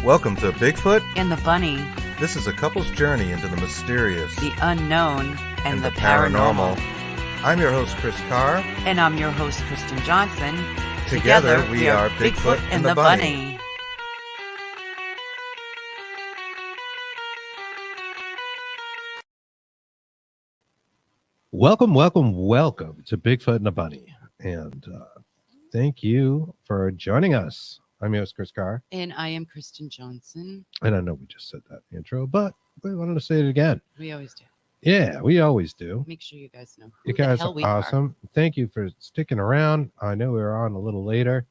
Welcome to Bigfoot and the Bunny, This is a couple's journey into the mysterious, the unknown, and the paranormal. I'm your host, Chris Carr. And I'm your host, Kristen Johnson. Together we are Bigfoot and the Bunny. Welcome to Bigfoot and the Bunny. And thank you for joining us. I'm your host, Chris Carr. And I am Kristen Johnson. And I know we just said that intro, but we wanted to say it again. We always do. Yeah, we always do. Make sure you guys know You guys are awesome. Thank you for sticking around. I know we were on a little later.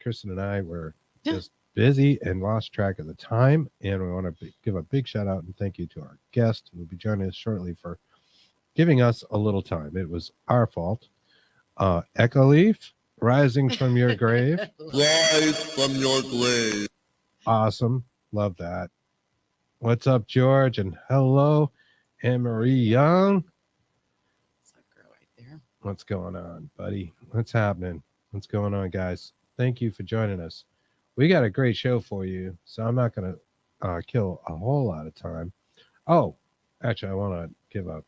Kristen and I were just busy and lost track of the time. And we want to give a big shout out and thank you to our guest who will be joining us shortly for giving us a little time. It was our fault. Echo Leaf, rising from your grave. Rise from your grave. Awesome. Love that. What's up, George? And hello, Anne-Marie Young. That's that girl right there. What's going on, buddy? What's happening? What's going on, guys? Thank you for joining us. We got a great show for you, so I'm not going to kill a whole lot of time. Oh, actually, I want to give a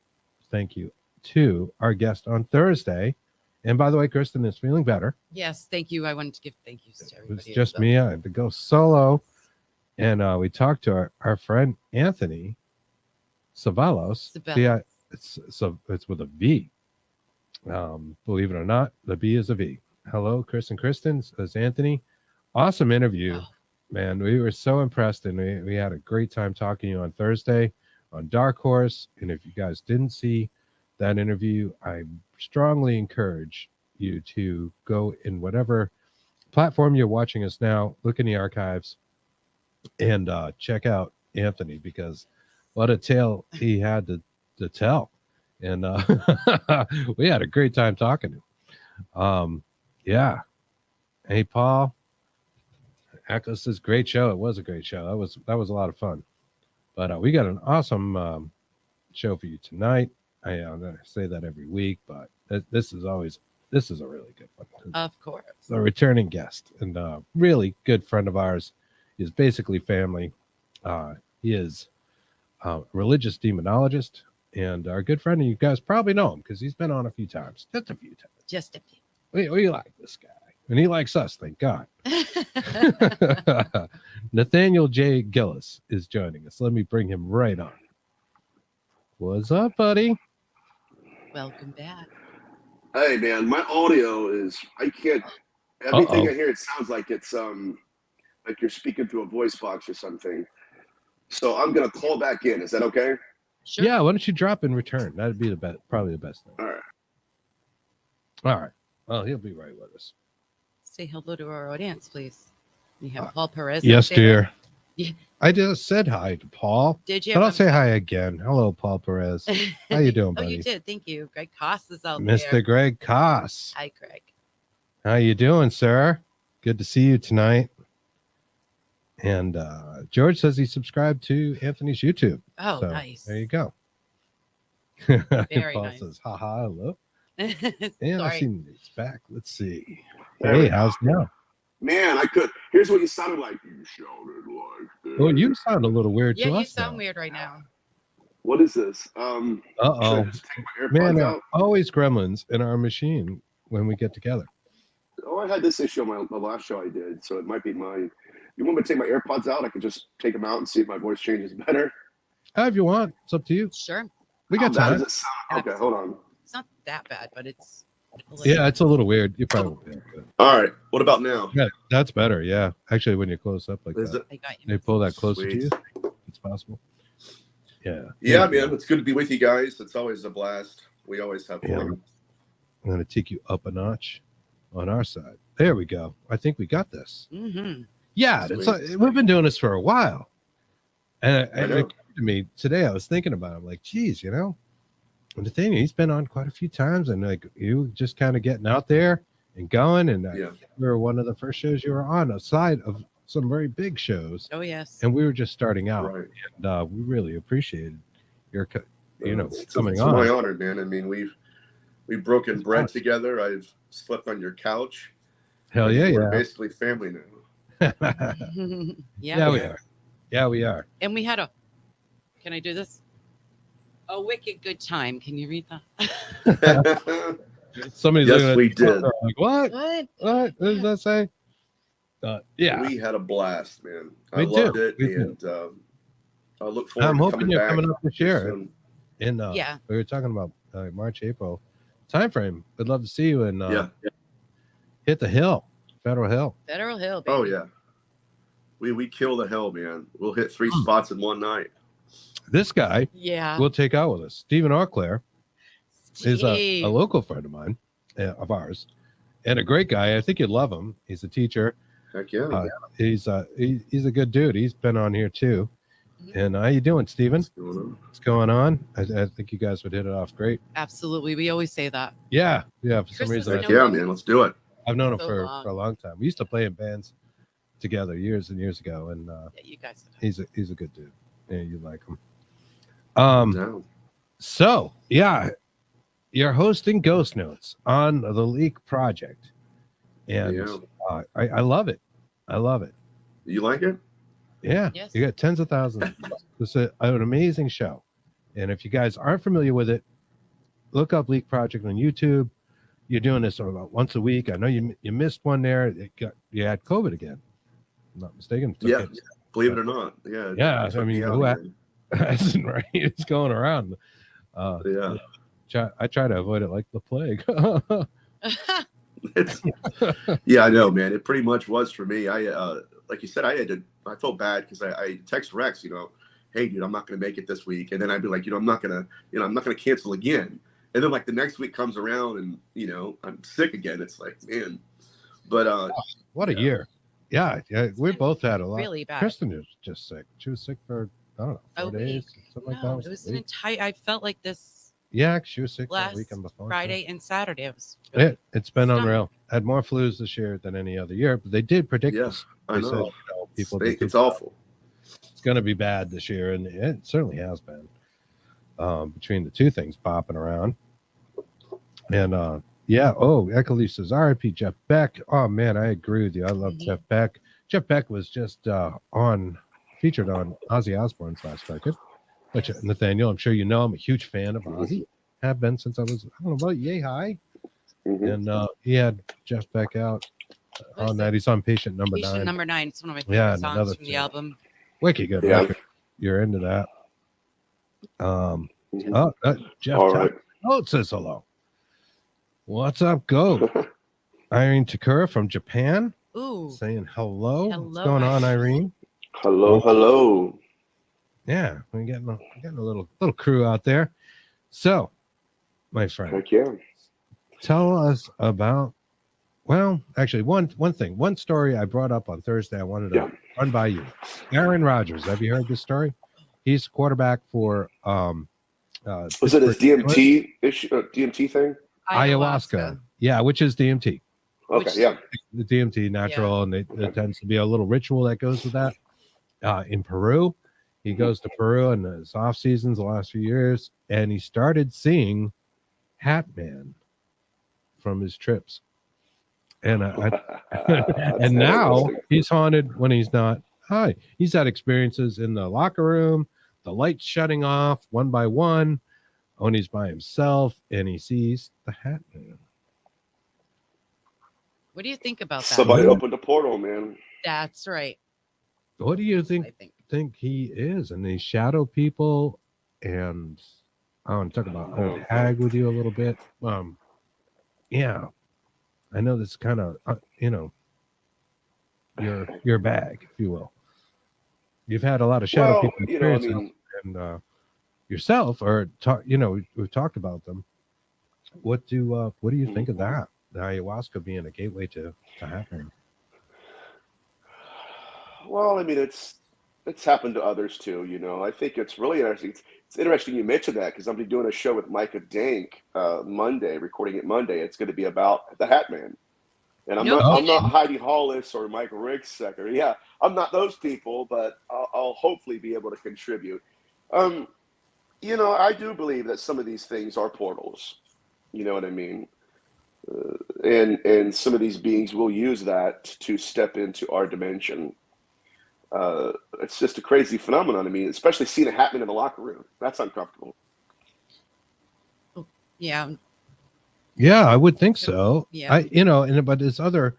thank you to our guest on Thursday. And by the way, Kristen is feeling better. Yes, thank you. I wanted to give thank yous to everybody. It was just me. I had to go solo. And we talked to our friend Anthony Savalos. Yeah, it's with a V. Believe it or not, the B is a V. Hello, Chris and Kristen. Says Anthony. Awesome interview, man. We were so impressed, and we had a great time talking to you on Thursday on Dark Horse. And if you guys didn't see that interview, I strongly encourage you to go in whatever platform you're watching us now, look in the archives, and check out Anthony, because what a tale he had to tell. And we had a great time talking to him. Yeah. Hey, Paul. Echo says, great show. It was a great show. That was a lot of fun. But we got an awesome show for you tonight. I say that every week, but this is a really good one. Of course. A returning guest and a really good friend of ours. He's basically family. He is a religious demonologist and our good friend. And you guys probably know him because he's been on a few times. Just a few times. Just a few. We like this guy. And he likes us, thank God. Nathaniel J. Gillis is joining us. Let me bring him right on. What's up, buddy? Welcome back. Hey, man, my audio is, I can't, everything I hear, it sounds like it's like you're speaking through a voice box or something. So I'm going to call back in. Is that okay? Sure. Yeah, why don't you drop in return? That'd be probably the best thing. All right. Well, he'll be right with us. Say hello to our audience, please. We have Paul Perez. Yes, dear. Yeah. I just said hi to Paul. Did you? But I'll say hi again. Hello, Paul Perez. How you doing, buddy? Oh, you did. Thank you. Greg Koss is out Mr. there. Greg Koss. Hi, Greg. How you doing, sir? Good to see you tonight. And George says he subscribed to Anthony's YouTube. Oh, so, nice. There you go. Very Paul nice. says, haha, hello. And Sorry. I see it's back. Let's see. There Hey, we go. how's it now? Man, here's what you sounded like. You sounded like this. Well, you sound a little weird Yeah, to you us. sound now. weird right now. What is this? Should I Uh-oh. just take my AirPods Man, out? always gremlins in our machine when we get together. Oh, I had this issue on my last show I did, so it might be mine. You want me to take my AirPods out? I could just take them out and see if my voice changes better. If you want, it's up to you. Sure. We How got bad time. does it sound? Okay, hold on. It's not that bad, but it's Yeah, it's a little weird. You probably won't be able to. All right. What about now? Yeah, that's better. Yeah, actually, when you close up like Is that, it? I got you. they pull that closer Sweet. to you. It's possible. Yeah. Yeah, man. It's good to be with you guys. It's always a blast. We always have fun. Yeah. I'm going to take you up a notch on our side. There we go. I think we got this. Mm-hmm. Yeah, we've been doing this for a while. And it know. occurred to me today, I was thinking about it. I'm like, geez, Nathaniel, he's been on quite a few times, and like you just kind of getting out there and going. And Yeah. we were one of the first shows you were on, aside of some very big shows. Oh, yes. And we were just starting out. Right. And we really appreciated your, It's coming my on. honor, man. I mean, we've broken It's bread awesome. together. I've slept on your couch. Hell yeah, We're yeah. basically family now. Yeah, we are. Yeah, we are. And we had can I do this? A wicked good time. Can you read that? Somebody's Yes, looking at we the phone, did. they're like, what? What? What does that say? Yeah, We had a blast, man. I we loved do. it, We do. and I look I'm forward to hoping coming you're back coming up this here year. soon. In Yeah. we were talking about March, April time frame. I'd love to see you and hit the hill, Federal Hill. Federal Hill, baby. Oh yeah, we kill the hell, man. We'll hit 3 spots in one night. This guy, we'll take out with us. Stephen Auclair is a local friend of mine, of ours, and a great guy. I think you'd love him. He's a teacher. Heck yeah. He's a good dude. He's been on here too. And how you doing, Stephen? What's going on? I think you guys would hit it off great. Absolutely. We always say that. Yeah. For some reason. Yeah, man. Let's do it. I've known him for a long time. We used to play in bands together years and years ago. And you guys. He's a good dude. Yeah, you like him. So yeah, you're hosting Ghost Notes on the Leak Project, and I love it. I love it. You like it? Yeah. Yes. You got tens of thousands. It's an amazing show, and if you guys aren't familiar with it, look up Leak Project on YouTube. You're doing this about once a week. I know you missed one there. You had COVID again. I'm not mistaken. Yeah. Believe it or not. Yeah. Yeah. I mean, who hasn't, right? It's going around. Yeah. I try to avoid it like the plague. Yeah, I know, man. It pretty much was for me. Like you said, I felt bad because I text Rex, hey, dude, I'm not going to make it this week. And then I'd be like, I'm not going to cancel again. And then like the next week comes around and, I'm sick again. It's like, man, but, what a year. Yeah. We both had a lot. Really bad. Kristen was just sick. She was sick for, I don't know, 4 days, something like that. It was an entire, I felt like this. Yeah, she was sick last the weekend before. Friday and Saturday. It was really it's been unreal. Had more flus this year than any other year, but they did predict this. I know. Said, people it's awful. It's going to be bad this year, and it certainly has been. Between the two things popping around. And Echolise says, RIP Jeff Beck. Oh man, I agree with you. I love Jeff Beck. Jeff Beck was just featured on Ozzy Osbourne's last record. Which Nathaniel, I'm sure you know, I'm a huge fan of Ozzy. Have been since I was, I don't know, about yay high. And he had Jeff Beck out on that. He's on Patient Number 9. Patient Number 9. It's one of my favorite songs from the album. Wicked good record. You're into that. Jeff says hello. What's up, Go? Irene Takura from Japan. Ooh. Saying hello. What's going on, Irene? Hello. Yeah, we're getting a little crew out there. So, my friend, heck yeah. Tell us about. Well, actually, one story I brought up on Thursday. I wanted to run by you. Aaron Rodgers. Have you heard this story? He's quarterback for. Was it his DMT issue? DMT thing? Ayahuasca. Yeah, which is DMT. Okay, The DMT natural, and there tends to be a little ritual that goes with that. In Peru. He goes to Peru in his off seasons the last few years, and he started seeing Hat Man from his trips. And and now he's haunted when he's not high. He's had experiences in the locker room, the lights shutting off one by one, when he's by himself, and he sees the Hat Man. What do you think about that? Somebody opened a portal, man. That's right. What do you think he is? And these shadow people, and I want to talk about old hag with you a little bit. Yeah, I know this kind of your bag, if you will. You've had a lot of shadow people experiences, and yourself, or we've talked about them. What do you think of that? The ayahuasca being a gateway to happening. Well, I mean, it's happened to others too. I think it's really interesting. It's interesting you mentioned that because I'm going to be doing a show with Micah Dank Monday, recording it Monday. It's going to be about the Hat Man, and I'm not Heidi Hollis or Mike Ricksecker. Yeah, I'm not those people, but I'll hopefully be able to contribute. I do believe that some of these things are portals. You know what I mean? And some of these beings will use that to step into our dimension. It's just a crazy phenomenon. I mean, especially seeing it happen in the locker room. That's uncomfortable. Yeah. Yeah, I would think so. Yeah. But there's other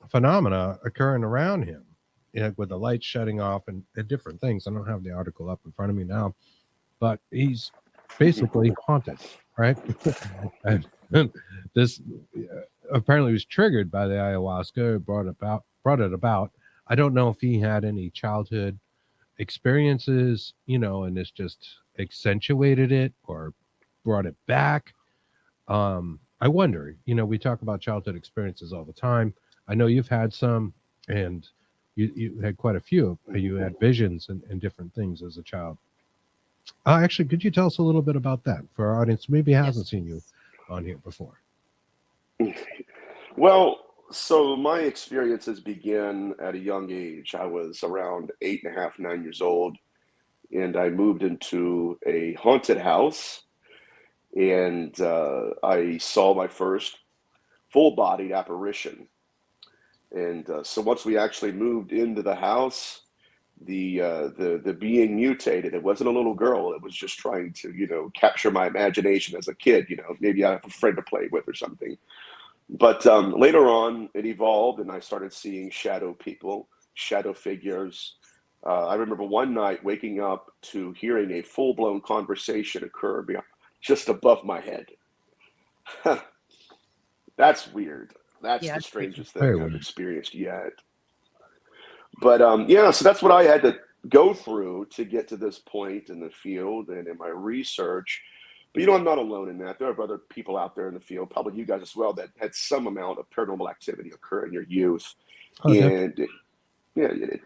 phenomena occurring around him, with the lights shutting off and different things. I don't have the article up in front of me now, but he's basically haunted, right? and this apparently was triggered by the ayahuasca, brought it about. I don't know if he had any childhood experiences, and this just accentuated it or brought it back. I wonder, we talk about childhood experiences all the time. I know you've had some, and you had quite a few. You had visions and different things as a child. Actually, could you tell us a little bit about that for our audience who maybe hasn't seen you on here before? Well, so my experiences began at a young age. I was around 8.5, 9 years old, and I moved into a haunted house, and I saw my first full-bodied apparition. And so once we actually moved into the house, the being mutated. It wasn't a little girl. It was just trying to, capture my imagination as a kid. Maybe I have a friend to play with or something. But later on, it evolved, and I started seeing shadow people, shadow figures. I remember one night waking up to hearing a full-blown conversation occur just above my head. That's weird. That's the strangest thing I've experienced yet. But so that's what I had to go through to get to this point in the field and in my research. But I'm not alone in that. There are other people out there in the field, probably you guys as well, that had some amount of paranormal activity occur in your youth. And it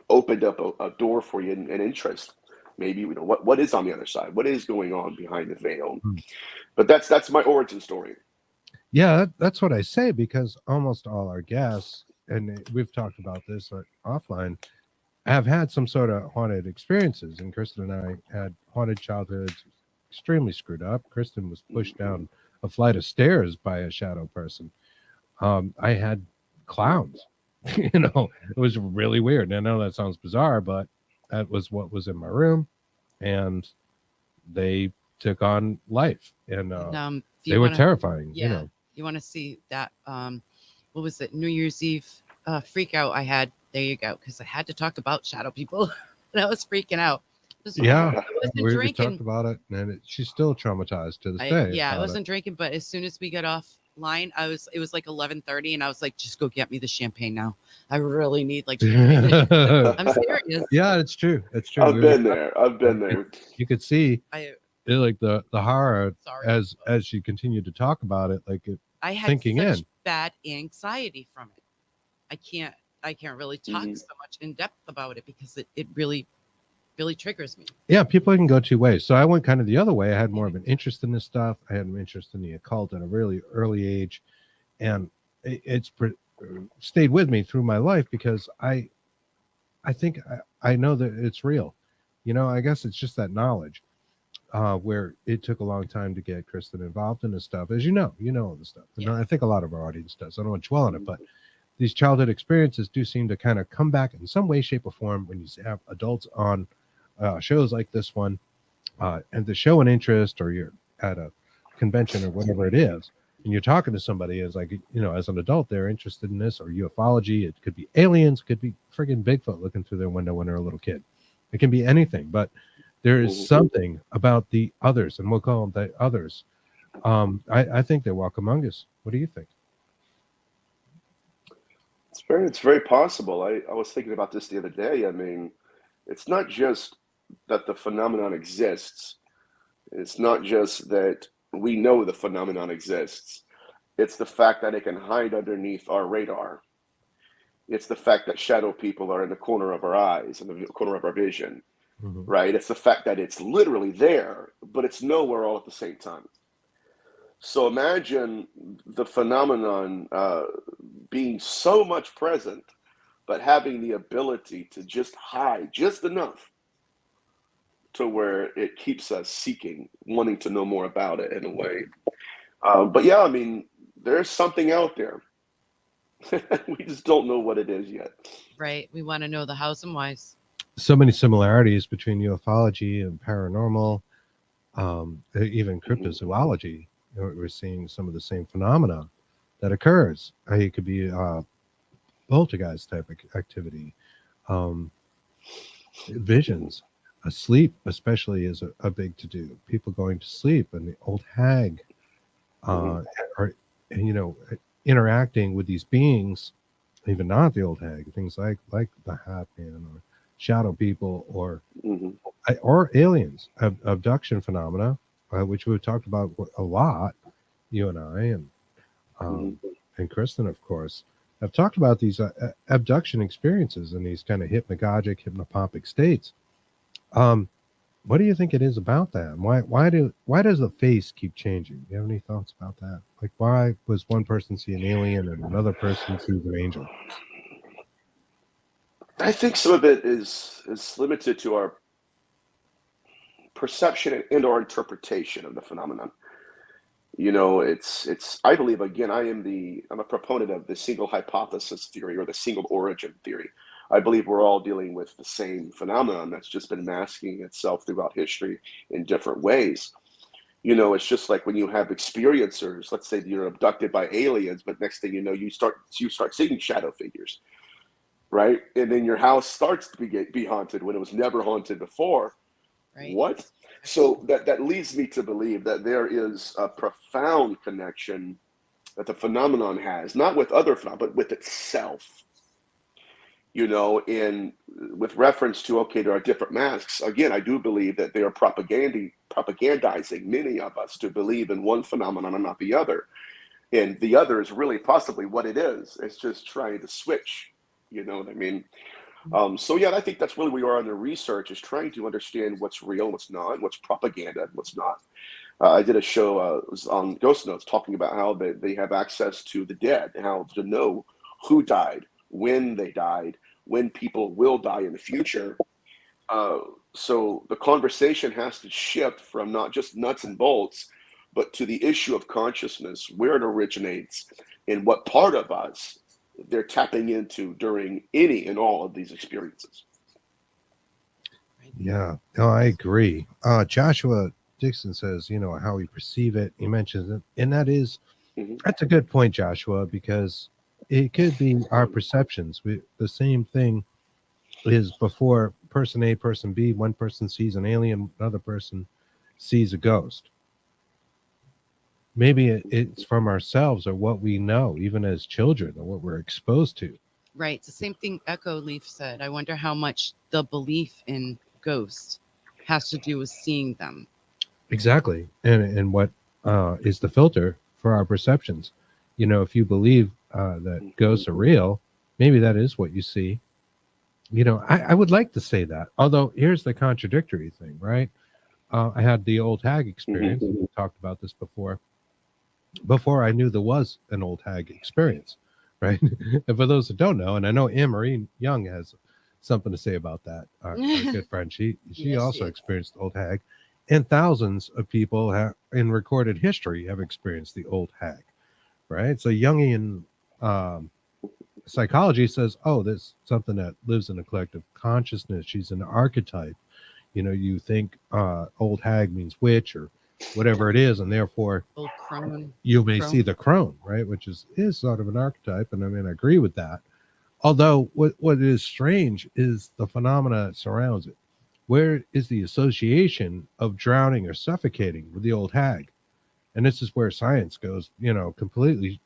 opened up a door for you and interest. Maybe what is on the other side? What is going on behind the veil? But that's my origin story. Yeah, that's what I say, because almost all our guests, and we've talked about this offline, have had some sort of haunted experiences. And Kristen and I had haunted childhoods, extremely screwed up. Kristen was pushed down a flight of stairs by a shadow person. I had clowns. It was really weird. And I know that sounds bizarre, but that was what was in my room, and they took on life, and they were terrifying. You want to see that? What was it? New Year's Eve freak out I had. There you go. Because I had to talk about shadow people, and I was freaking out. We talked about it, and she's still traumatized to this day. I wasn't drinking, but as soon as we got off line, it was like 11:30, and I was like, just go get me the champagne now. I really need champagne. I'm serious. Yeah, it's true. It's true. I've been there. You could see the horror as she continued to talk about it, I had such bad anxiety from it. I can't really talk so much in depth about it because it really triggers me. Yeah, people can go two ways. So I went kind of the other way. I had more of an interest in this stuff. I had an interest in the occult at a really early age, and it's stayed with me through my life because I think I know that it's real. I guess it's just that knowledge. Where it took a long time to get Kristen involved in this stuff. As you know all this stuff. And I think a lot of our audience does. I don't want to dwell on it, but these childhood experiences do seem to kind of come back in some way, shape, or form when you have adults on shows like this one, and to show an interest, or you're at a convention or whatever it is, and you're talking to somebody as as an adult, they're interested in this, or ufology. It could be aliens, could be friggin' Bigfoot looking through their window when they're a little kid. It can be anything, but there is something about the others, and we'll call them the others. I think they walk among us. What do you think? It's very possible. I was thinking about this the other day. I mean, it's not just that the phenomenon exists. It's not just that we know the phenomenon exists. It's the fact that it can hide underneath our radar. It's the fact that shadow people are in the corner of our eyes, in the corner of our vision. Right? It's the fact that it's literally there, but it's nowhere all at the same time. So imagine the phenomenon being so much present, but having the ability to just hide just enough to where it keeps us seeking, wanting to know more about it in a way. But yeah, I mean, there's something out there. We just don't know what it is yet. Right. We want to know the hows and whys. So many similarities between ufology and paranormal, even cryptozoology. We're seeing some of the same phenomena that occurs. It could be poltergeist type activity, visions, sleep especially is a big to do. People going to sleep, and the old hag, are, interacting with these beings, even not the old hag, things like the Hat Man or shadow people or aliens, abduction phenomena, which we've talked about a lot, you and I, and Kristen, of course, have talked about these abduction experiences and these kind of hypnagogic, hypnopompic states. What do you think it is about that? Why does the face keep changing? Do you have any thoughts about that? Like, why was one person see an alien and another person sees an angel? I think some of it is limited to our perception and or interpretation of the phenomenon. It's I believe, again, I'm a proponent of the single hypothesis theory or the single origin theory. I believe we're all dealing with the same phenomenon that's just been masking itself throughout history in different ways. It's just like when you have experiencers, let's say you're abducted by aliens, but next thing you know, you start seeing shadow figures, right? And then your house starts to be haunted when it was never haunted before. Right. What? So that leads me to believe that there is a profound connection that the phenomenon has, not with other phenomena, but with itself. And with reference to, okay, there are different masks. Again, I do believe that they are propagandizing many of us to believe in one phenomenon and not the other. And the other is really possibly what it is. It's just trying to switch. You know what I mean? So yeah, I think that's really where we are in the research, is trying to understand what's real, what's not, what's propaganda, and what's not. I did a show it was on Ghost Notes talking about how they have access to the dead, and how to know who died, when they died, when people will die in the future. So the conversation has to shift from not just nuts and bolts, but to the issue of consciousness, where it originates, and what part of us they're tapping into during any and all of these experiences. Yeah, no, I agree. Joshua Dixon says, how we perceive it. He mentions it, and that's a good point, Joshua, because it could be our perceptions. The same thing is before person A, person B. One person sees an alien, another person sees a ghost. Maybe it's from ourselves or what we know, even as children, or what we're exposed to. Right. It's the same thing Echo Leaf said. I wonder how much the belief in ghosts has to do with seeing them. Exactly. And what is the filter for our perceptions? If you believe that ghosts are real, maybe that is what you see. I would like to say that. Although here's the contradictory thing, right? I had the old hag experience. We talked about this before I knew there was an old hag experience, right? And for those that don't know, and I know Anne-Marie Young has something to say about that, our good friend. She also experienced the old hag, and thousands of people in recorded history have experienced the old hag, right? So Jungian psychology says, there's something that lives in a collective consciousness. She's an archetype. You think old hag means witch or whatever it is, and therefore you may see the crone, right, which is sort of an archetype, and I agree with that. Although what is strange is the phenomena that surrounds it. Where is the association of drowning or suffocating with the old hag? And this is where science goes, completely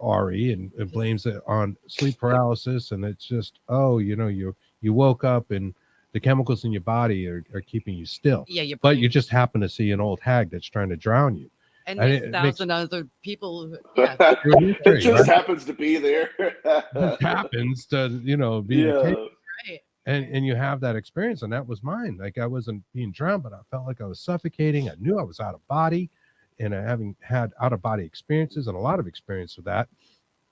RE and blames it on sleep paralysis, and it's just you woke up and the chemicals in your body are keeping you still. Yeah, but you just happen to see an old hag that's trying to drown you. And there's 1,000 other people. It just happens to be there. It happens to, be the case. Right. And you have that experience, and that was mine. Like, I wasn't being drowned, but I felt like I was suffocating. I knew I was out of body, and having had out of body experiences and a lot of experience with that,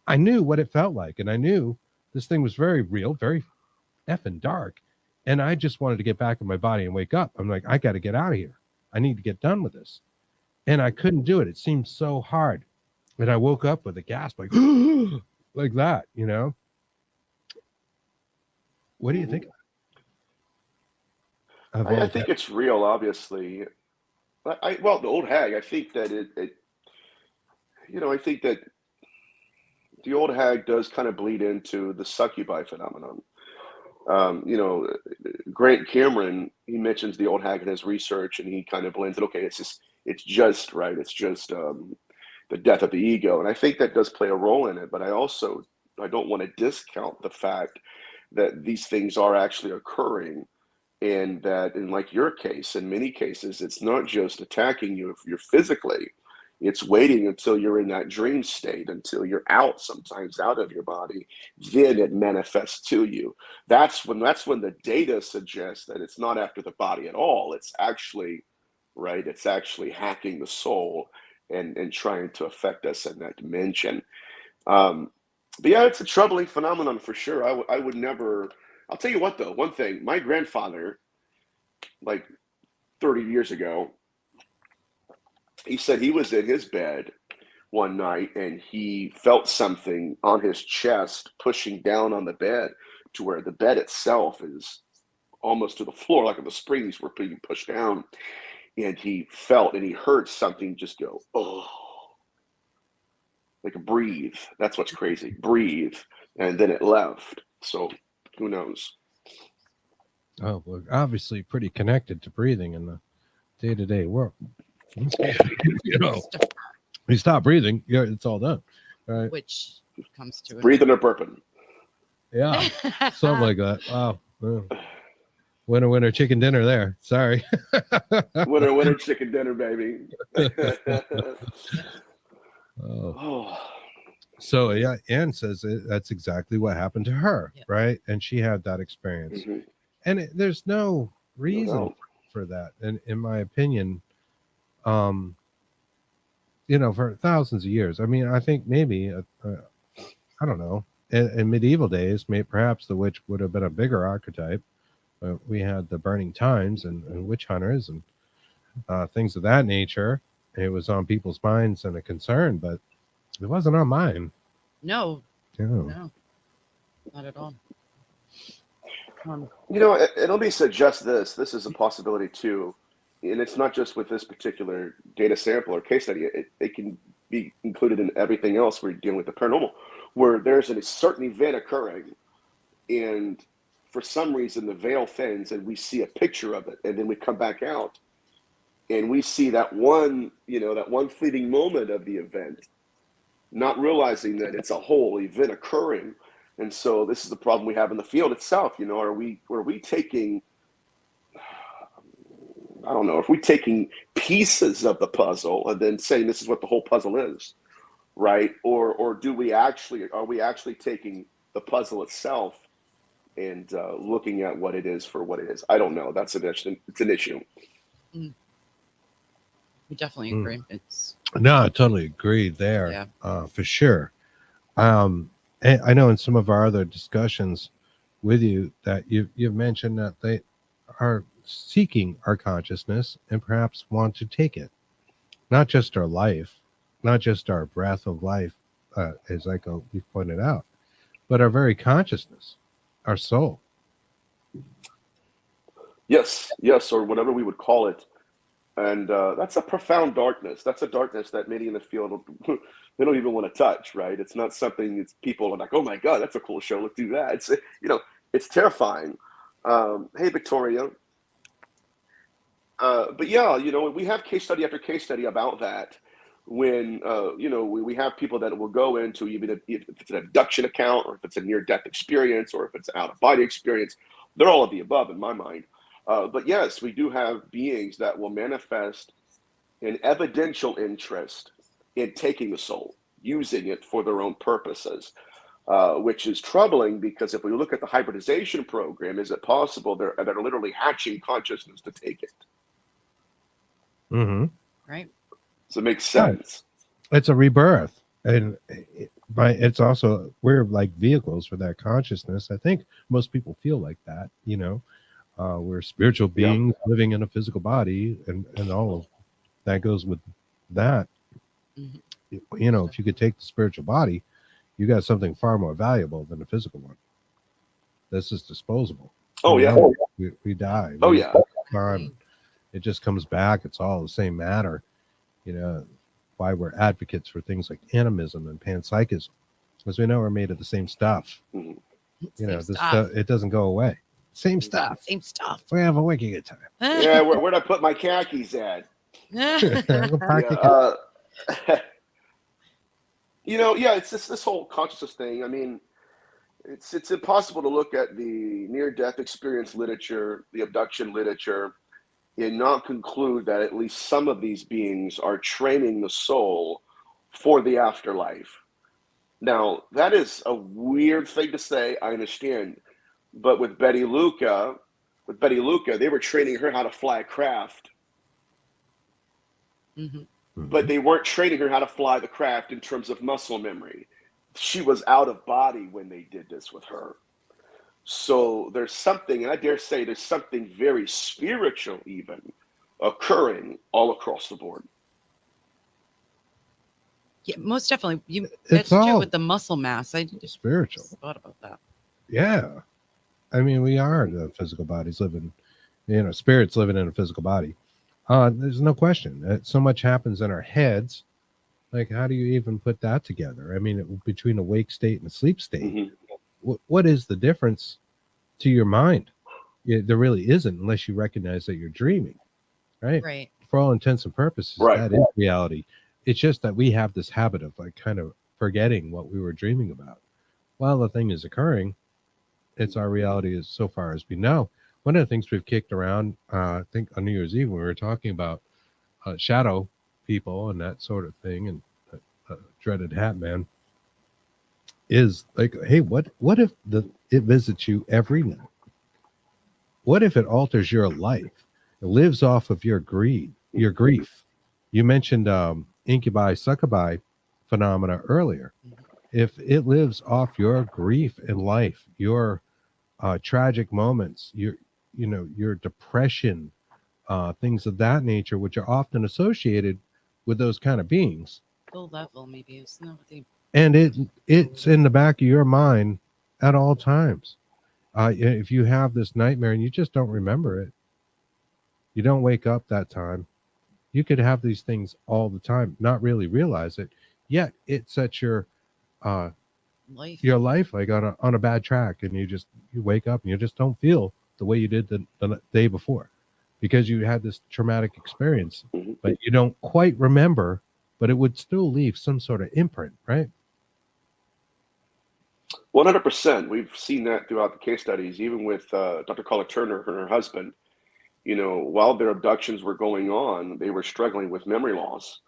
I knew what it felt like, and I knew this thing was very real, very effing dark. And I just wanted to get back in my body and wake up. I'm like, I got to get out of here. I need to get done with this. and I couldn't do it. It seemed so hard. And I woke up with a gasp, like, like that, you know? What do you think? I think it's real, obviously. Well, the old hag, I think that I think that the old hag does kind of bleed into the succubi phenomenon. Grant Cameron, he mentions the old hag in his research, and he kind of blends it. Okay, it's just right. It's just the death of the ego, and I think that does play a role in it. But I don't want to discount the fact that these things are actually occurring, and that in like your case, in many cases, it's not just attacking you if you're physically. It's waiting until you're in that dream state, until you're sometimes out of your body, then it manifests to you. That's when the data suggests that it's not after the body at all. It's actually right. It's actually hacking the soul and trying to affect us in that dimension. But yeah, it's a troubling phenomenon for sure. I would never. I'll tell you what though. One thing, my grandfather, like 30 years ago, he said he was in his bed one night and he felt something on his chest pushing down on the bed to where the bed itself is almost to the floor, like the springs were being pushed down. And he felt and he heard something just go, oh, like breathe. That's what's crazy. Breathe. And then it left. So who knows? Oh, well, obviously pretty connected to breathing in the day-to-day world. You stop breathing, it's all done. Right? Which comes to breathing or burping. Yeah, something like that. Wow. Winner, chicken dinner there. Sorry. winner, chicken dinner, baby. Oh. So yeah, Anne says that's exactly what happened to her, right? And she had that experience. Mm-hmm. And there's no reason for that. And in my opinion, for thousands of years. I mean, I think maybe, I don't know, in medieval days, perhaps the witch would have been a bigger archetype. We had the burning times and witch hunters and things of that nature. It was on people's minds and a concern, but it wasn't on mine. No, not at all. And let me suggest this. This is a possibility too. And it's not just with this particular data sample or case study. It can be included in everything else we're dealing with the paranormal, where there's a certain event occurring, and for some reason the veil thins, and we see a picture of it, and then we come back out, and we see that one fleeting moment of the event, not realizing that it's a whole event occurring. And so this is the problem we have in the field itself. Are we taking? I don't know, if we're taking pieces of the puzzle and then saying this is what the whole puzzle is, right? Or are we actually taking the puzzle itself and looking at what it is for what it is? I don't know. It's an issue. We definitely agree. No, I totally agree there. For sure. And I know in some of our other discussions with you that you've mentioned that they are seeking our consciousness and perhaps want to take it, not just our life, not just our breath of life, as you pointed out, but our very consciousness, our soul. Yes, or whatever we would call it. And that's a profound darkness. That's a darkness that many in the field, they don't even want to touch, right? It's not something it's people are like, oh my God, that's a cool show. Let's do that. It's terrifying. Hey, Victoria. But yeah, we have case study after case study about that. When we have people that will go into even if it's an abduction account, or if it's a near-death experience, or if it's an out-of-body experience. They're all of the above in my mind. But yes, we do have beings that will manifest an evidential interest in taking the soul, using it for their own purposes, which is troubling, because if we look at the hybridization program, is it possible they're literally hatching consciousness to take it? Mm-hmm. Right. So it makes sense. It's a rebirth, and it's also, we're like vehicles for that consciousness. I think most people feel like that. We're spiritual beings living in a physical body, and all of that goes with that, Mhm. you know, if you could take the spiritual body, you got something far more valuable than the physical one. This is disposable. Oh yeah. We die. Oh We yeah. time. It just comes back. It's all the same matter. You know, why we're advocates for things like animism and panpsychism, because we know we're made of the same stuff. Mhm. You know, this stuff, it doesn't go away. Same stuff. Same stuff. We have a wicked good time. Yeah, where'd I put my khakis at? Yeah, you know, yeah, it's this whole consciousness thing. I mean, it's impossible to look at the near-death experience literature, the abduction literature, and not conclude that at least some of these beings are training the soul for the afterlife. Now, that is a weird thing to say, I understand. But with Betty Luca, they were training her how to fly a craft. But they weren't training her how to fly the craft in terms of muscle memory. She was out of body when they did this with her. So there's something, and I dare say there's something very spiritual even occurring all across the board. Yeah, most definitely. It's That's true all with the muscle mass. I just spiritual. thought about that. Yeah. I mean, we are the physical bodies living, you know, spirits living in a physical body. There's no question. So much happens in our heads. Like, how do you even put that together? I mean, between a wake state and a sleep state, what is the difference to your mind? There really isn't, unless you recognize that you're dreaming, right? Right. For all intents and purposes, that is reality. It's just that we have this habit of like kind of forgetting what we were dreaming about. While the thing is occurring, it's our reality as so far as we know. One of the things we've kicked around, I think on New Year's Eve, when we were talking about shadow people and that sort of thing, and dreaded Hat Man, is like, hey, what if it visits you every night? What if it alters your life? It lives off of your grief. You mentioned incubi succubi phenomena earlier. If it lives off your grief in life, your tragic moments, your depression, things of that nature, which are often associated with those kind of beings. Low level, maybe. Isn't that what they... And it's in the back of your mind at all times. If you have this nightmare and you just don't remember it, you don't wake up that time. You could have these things all the time, not really realize it. Yet it sets your life like on a bad track, and you wake up and you just don't feel the way you did the day before, because you had this traumatic experience, but you don't quite remember, but it would still leave some sort of imprint, right? 100%. We've seen that throughout the case studies, even with Dr. Carla Turner and her husband. You know, while their abductions were going on, they were struggling with memory loss,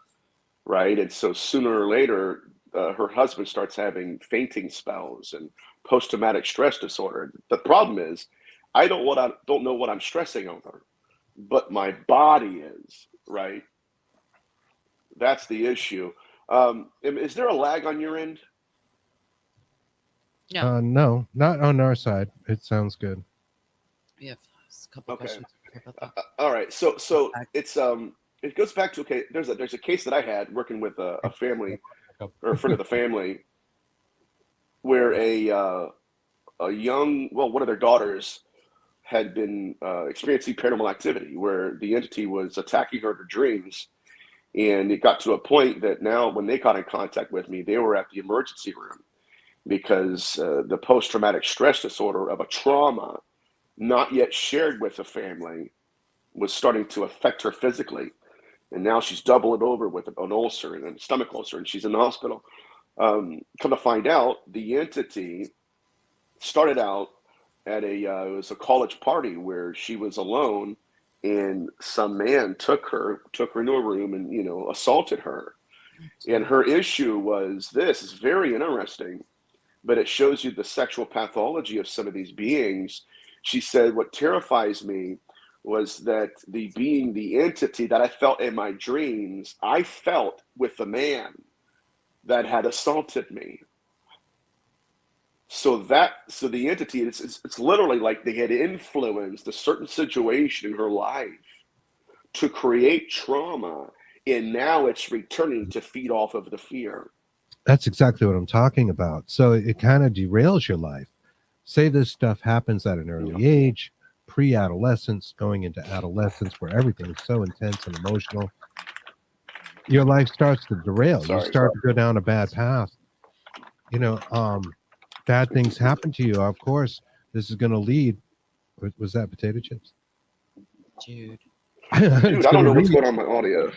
right? And so sooner or later, her husband starts having fainting spells and post-traumatic stress disorder. The problem is, I don't know what I'm stressing over, but my body is, right? That's the issue. Is there a lag on your end? No. No, not on our side. It sounds good. We have a couple questions. All right. So it's it goes back to, okay, there's a case that I had working with a family or a friend of the family, where a young, one of their daughters had been experiencing paranormal activity, where the entity was attacking her in her dreams. And it got to a point that now when they got in contact with me, they were at the emergency room, because the post-traumatic stress disorder of a trauma not yet shared with the family was starting to affect her physically. And now she's doubling over with an ulcer and a stomach ulcer, and she's in the hospital. Come to find out, the entity started out at it was a college party where she was alone, and some man took her into a room and, assaulted her. And her issue was, this is very interesting, but it shows you the sexual pathology of some of these beings. She said, what terrifies me was that the entity that I felt in my dreams, I felt with the man that had assaulted me. So the entity, it's literally like they had influenced a certain situation in her life to create trauma and now it's returning to feed off of the fear. That's exactly what I'm talking about. So it kind of derails your life. Say this stuff happens at an early age, pre-adolescence, going into adolescence, where everything is so intense and emotional. Your life starts to derail. You start to go down a bad path. Bad things happen to you. Of course, this is going to lead. Was that potato chips? Dude, I don't know what's going on with my audio.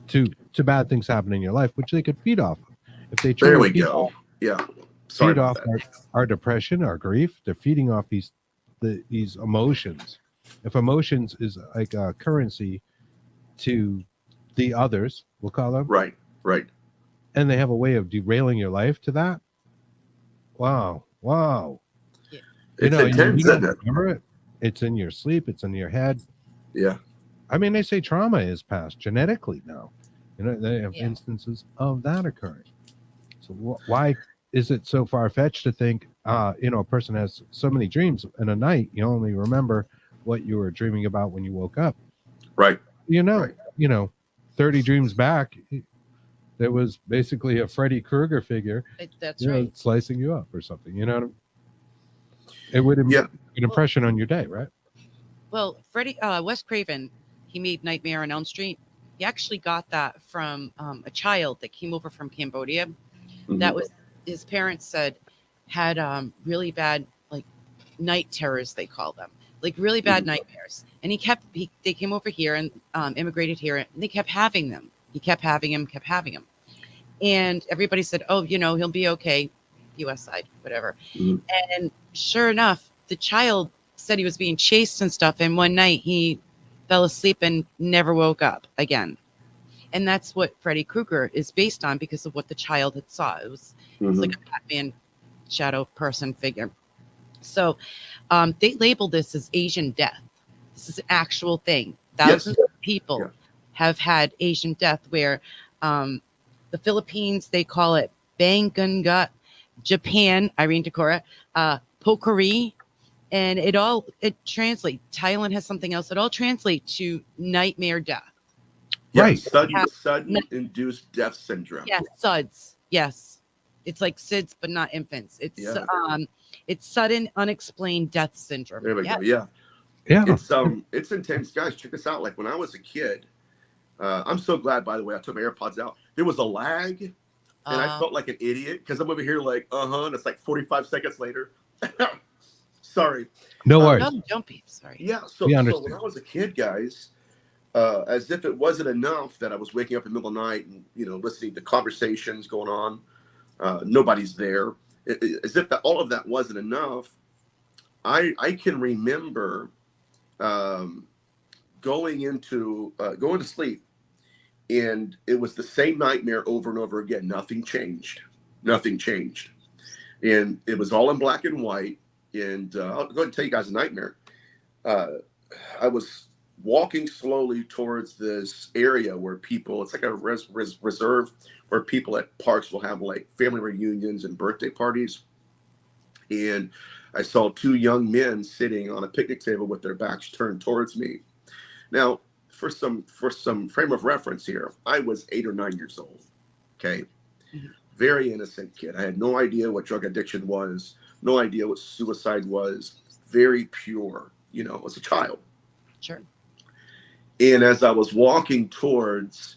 To bad things happen in your life, which they could feed off of. If they there we go. Yeah. Feed off our depression, our grief. They're feeding off these emotions. If emotions is like a currency to the others, we'll call them. Right. And they have a way of derailing your life to that. Wow. Yeah. It's intense, isn't it? Remember it? It's in your sleep. It's in your head. Yeah. I mean, they say trauma is passed genetically now. They have instances of that occurring. So why is it so far-fetched to think, a person has so many dreams in a night, you only remember what you were dreaming about when you woke up. Right. 30 dreams back, there was basically a Freddy Krueger figure. That's right. Slicing you up or something. You know what I mean? It would have an impression on your day, right? Well, Wes Craven, he made Nightmare on Elm Street. He actually got that from a child that came over from Cambodia. Mm-hmm. That was, his parents said, had really bad, like, night terrors, they call them, like really bad nightmares. And they came over here and immigrated here, and they kept having them. He kept having them. And everybody said, oh, he'll be okay, U.S. side, whatever. Mm-hmm. And sure enough, the child said he was being chased and stuff. And one night he fell asleep and never woke up again. And that's what Freddy Krueger is based on, because of what the child had saw. It was like a Batman shadow person figure. So they labeled this as Asian death. This is an actual thing. Thousands of people have had Asian death, where the Philippines, they call it Bangungut, Japan, Irene Decorah, Pokori, and it translates. Thailand has something else. It all translates to nightmare death. Right. Sudden induced death syndrome. Yes, SUDS. Yes. It's like SIDS, but not infants. It's sudden unexplained death syndrome. There we go. Yeah. It's intense, guys. Check this out. Like when I was a kid, I'm so glad, by the way, I took my AirPods out. There was a lag, and I felt like an idiot because I'm over here like, and it's like 45 seconds later. Sorry. No worries. No, don't be sorry. Yeah. So when I was a kid, guys, as if it wasn't enough that I was waking up in the middle of the night and listening to conversations going on, nobody's there. As if that all of that wasn't enough, I can remember going to sleep, and it was the same nightmare over and over again. Nothing changed, and it was all in black and white. And I'll go ahead and tell you guys a nightmare. I was walking slowly towards this area where people, it's like a reserve where people at parks will have like family reunions and birthday parties. And I saw two young men sitting on a picnic table with their backs turned towards me. Now, for some frame of reference here, I was 8 or 9 years old. Okay. Mm-hmm. Very innocent kid. I had no idea what drug addiction was, no idea what suicide was. Very pure, as a child. Sure. And as I was walking towards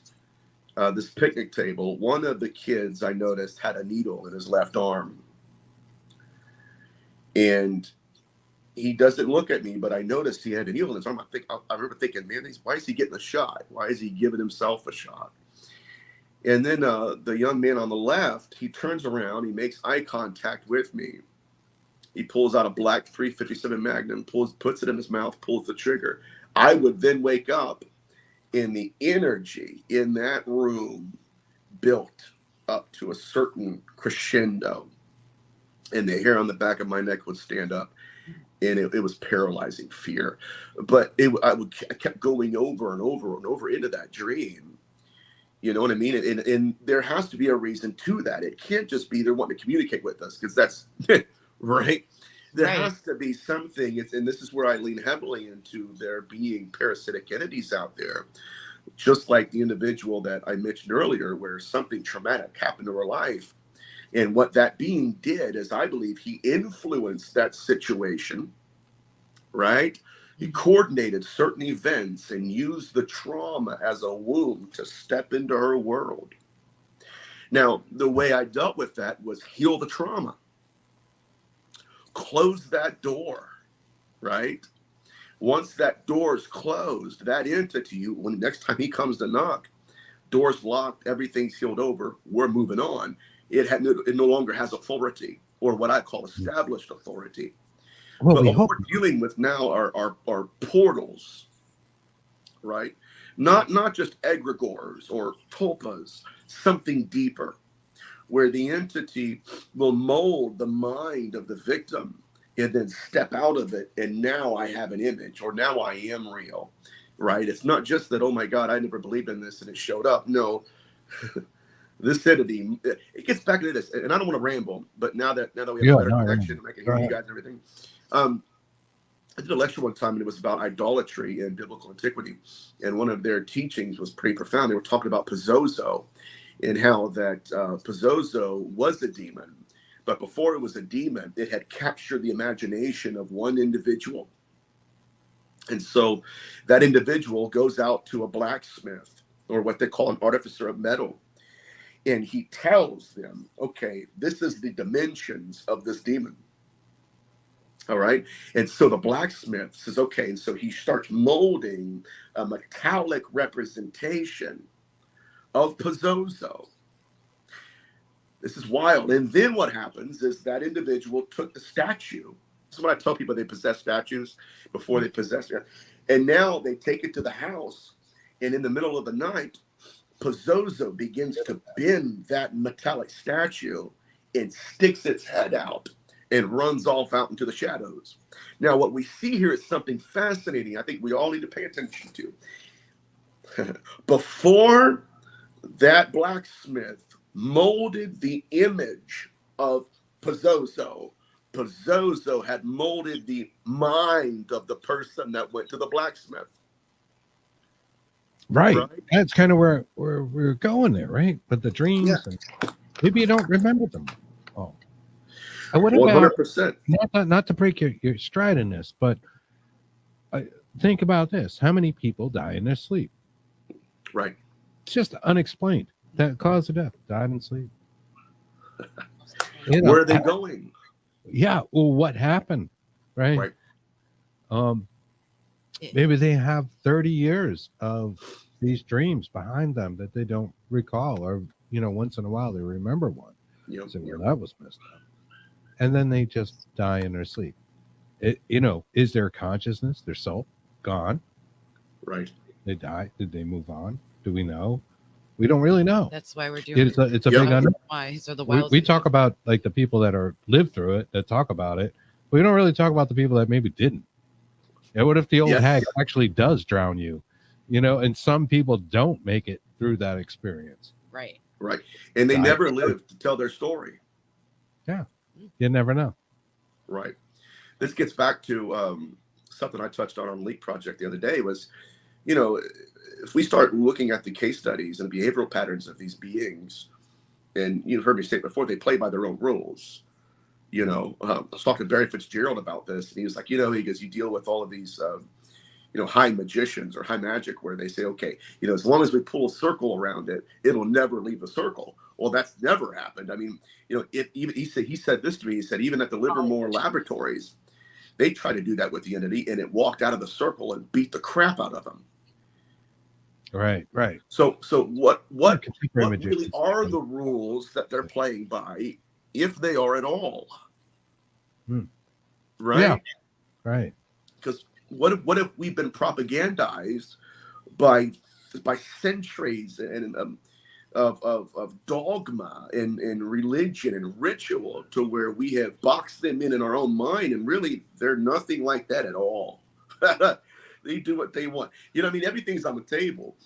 this picnic table, one of the kids I noticed had a needle in his left arm. And he doesn't look at me, but I noticed he had a needle in his arm. I remember thinking, man, why is he getting a shot? Why is he giving himself a shot? And then the young man on the left, he turns around, he makes eye contact with me. He pulls out a black .357 Magnum, puts it in his mouth, pulls the trigger. I would then wake up, and the energy in that room built up to a certain crescendo, and the hair on the back of my neck would stand up, and it was paralyzing fear. But I kept going over and over and over into that dream. You know what I mean? And there has to be a reason to that. It can't just be they're wanting to communicate with us, because that's right. There Right. has to be something, and this is where I lean heavily into there being parasitic entities out there, just like the individual that I mentioned earlier, where something traumatic happened to her life. And what that being did is, I believe he influenced that situation, right? He coordinated certain events and used the trauma as a womb to step into her world. Now, the way I dealt with that was heal the trauma, close that door, right? Once that door is closed, that entity, when next time he comes to knock, doors locked, everything's healed over, we're moving on. It no longer has authority, or what I call established authority. Well, But we what hope. we're dealing with now are portals, right? Not just egregores or tulpas, something deeper, where the entity will mold the mind of the victim and then step out of it. And now I have an image, or now I am real, right? It's not just that, oh my God, I never believed in this and it showed up. No, this entity, it gets back into this. And I don't want to ramble, but now that we have a better connection and I can hear you guys and everything. I did a lecture one time and it was about idolatry in biblical antiquity. And one of their teachings was pretty profound. They were talking about Pizzozo, and how that Pizzozo was a demon. But before it was a demon, it had captured the imagination of one individual. And so that individual goes out to a blacksmith, or what they call an artificer of metal. And he tells them, okay, this is the dimensions of this demon. All right. And so the blacksmith says, okay. And so he starts molding a metallic representation of Pizzozo. This is wild. And then what happens is that individual took the statue. This is what I tell people: they possess statues before they possess it. And now they take it to the house. And in the middle of the night, Pizzozo begins to bend that metallic statue and sticks its head out and runs off out into the shadows. Now, what we see here is something fascinating I think we all need to pay attention to. Before that blacksmith molded the image of Pizzozo, Pizzozo had molded the mind of the person that went to the blacksmith. Right. That's kind of where we're going there, right? But the dreams, and maybe you don't remember them. Oh, and what 100%. Not to break your stride in this, but think about this: how many people die in their sleep? Right. It's just unexplained. That cause of death, died in sleep. Where are they going? Yeah. Well, what happened? Right. Maybe they have 30 years of these dreams behind them that they don't recall, or once in a while they remember one. So, well, that was messed up. And then they just die in their sleep. Is their consciousness, their soul, gone? Right. They die. Did they move on? Do we know? We don't really know. That's why we're doing it's a big unknown. Why? So the wild. We talk about like the people that are lived through it, that talk about it. But we don't really talk about the people that maybe didn't. And what if the old hag actually does drown you? And some people don't make it through that experience. Right. Right. And they never live to tell their story. Yeah. You never know. Right. This gets back to something I touched on Leak Project the other day was, if we start looking at the case studies and behavioral patterns of these beings, and you've heard me say it before, they play by their own rules. I was talking to Barry Fitzgerald about this, and he was like, he goes, you deal with all of these, high magicians or high magic, where they say, okay, as long as we pull a circle around it, it'll never leave the circle. Well, that's never happened. I mean, he said this to me. He said, even at the Livermore laboratories, they try to do that with the entity, and it walked out of the circle and beat the crap out of them. Right. So what really are the rules that they're playing by, if they are at all? Right. Yeah. Right. Because what if we've been propagandized by centuries and of dogma and religion and ritual, to where we have boxed them in our own mind, and really they're nothing like that at all. They do what they want. Everything's on the table.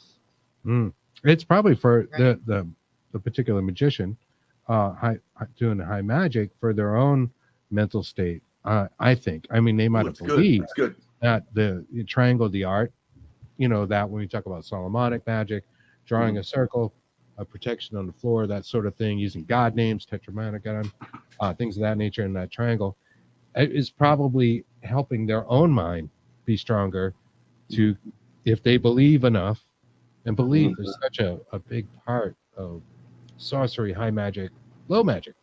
It's probably for the particular magician doing high magic for their own mental state. I think. I mean, they might have believed It's good. that the triangle, the art, that when we talk about Solomonic magic, drawing a circle, a protection on the floor, that sort of thing, using God names, tetragrammaton, things of that nature in that triangle, is probably helping their own mind be stronger to, if they believe enough, and belief is such a big part of sorcery, high magic, low magic,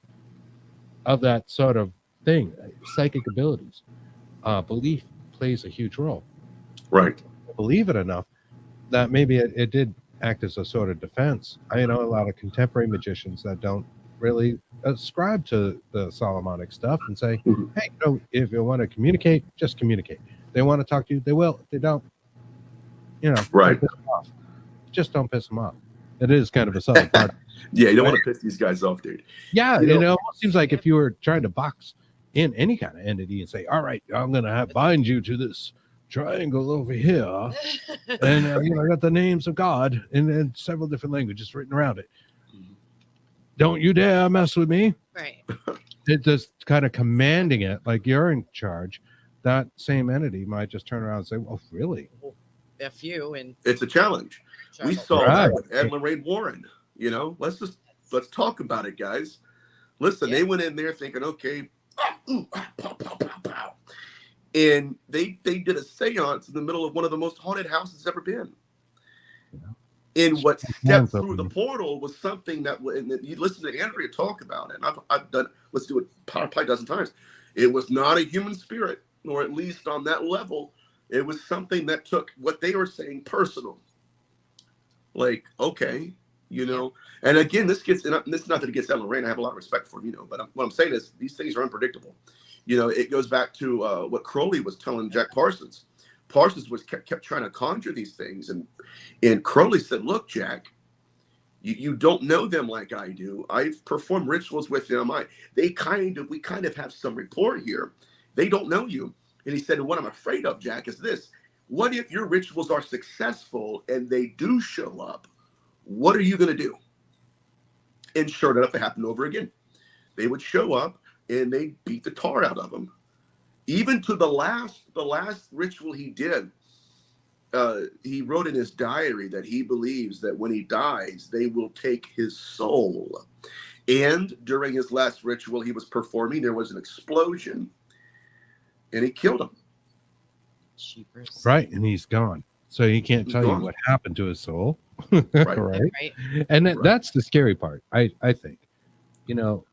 of that sort of thing, psychic abilities. Belief plays a huge role. Right. Believe it enough that maybe it did act as a sort of defense. I know a lot of contemporary magicians that don't really ascribe to the Solomonic stuff and say, hey, if you want to communicate, just communicate. They want to talk to you, they will. If they don't, right. don't piss them off. Just don't piss them off. It is kind of a subtle part. Yeah, you don't want to piss these guys off, dude. Yeah, it almost seems like if you were trying to box in any kind of entity and say, all right, I'm going to bind you to this triangle over here, and I got the names of God in several different languages written around it. Don't you dare mess with me. Right. It's just kind of commanding it like you're in charge. That same entity might just turn around and say, well, really? F you. And it's a challenge. We saw that with Ed Lorraine Warren. Let's talk about it, guys. Listen, they went in there thinking, okay, pow, pow, pow, pow. And they did a seance in the middle of one of the most haunted houses ever been. And what stepped through the portal was something that, and you listen to Andrea talk about it, and I've done, let's do it probably a dozen times. It was not a human spirit, or at least on that level. It was something that took what they were saying personal. Like, okay, and again, this is not that it gets Ellen Rain. I have a lot of respect for him, but what I'm saying is these things are unpredictable. It goes back to what Crowley was telling Jack Parsons. Parsons kept trying to conjure these things, and Crowley said, look, Jack, you don't know them like I do. I've performed rituals with them. We kind of have some rapport here. They don't know you. And he said, what I'm afraid of, Jack, is this. What if your rituals are successful and they do show up? What are you going to do? And sure enough, it happened over again. They would show up and they beat the tar out of them. Even to the last ritual he did, he wrote in his diary that he believes that when he dies, they will take his soul. And during his last ritual he was performing, there was an explosion and he killed him. Right, and he's gone. So he can't tell you what happened to his soul. Right. And that's the scary part, I think.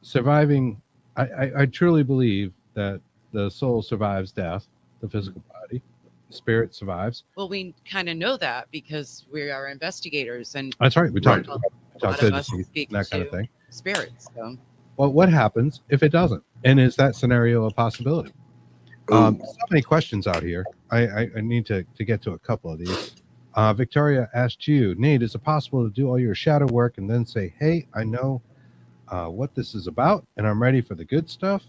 Surviving, I truly believe that the soul survives death, the physical body, the spirit survives. Well, we kind of know that because we are investigators, and that's right. We talked to that kind of thing. Spirits. So. Well, what happens if it doesn't? And is that scenario a possibility? So many questions out here. I need to get to a couple of these. Victoria asked you, Nate, is it possible to do all your shadow work and then say, hey, I know what this is about and I'm ready for the good stuff?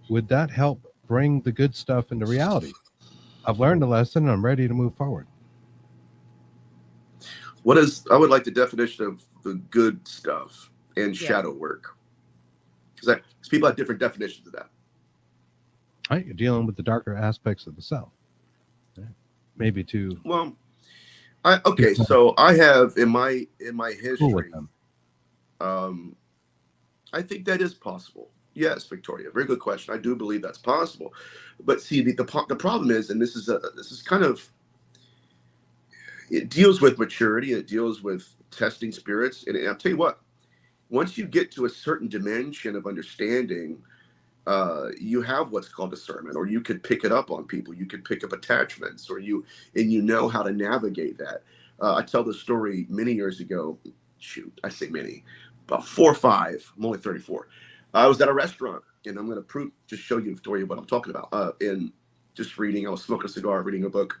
Would that help bring the good stuff into reality? I've learned a lesson and I'm ready to move forward. I would like the definition of the good stuff and shadow work. Because people have different definitions of that. Right, you're dealing with the darker aspects of the self. Maybe to so I have in my history, I think that is possible. Yes, Victoria, very good question. I do believe that's possible, but see, the problem is, and this is kind of, it deals with maturity. It deals with testing spirits, and I'll tell you what. Once you get to a certain dimension of understanding, you have what's called discernment, or you could pick it up on people. You could pick up attachments, and you know how to navigate that. I tell this story many years ago. Shoot, I say many, about 4 or 5. I'm only 34. I was at a restaurant, and I'm going to just show you, Victoria, what I'm talking about. And just reading, I was smoking a cigar, reading a book,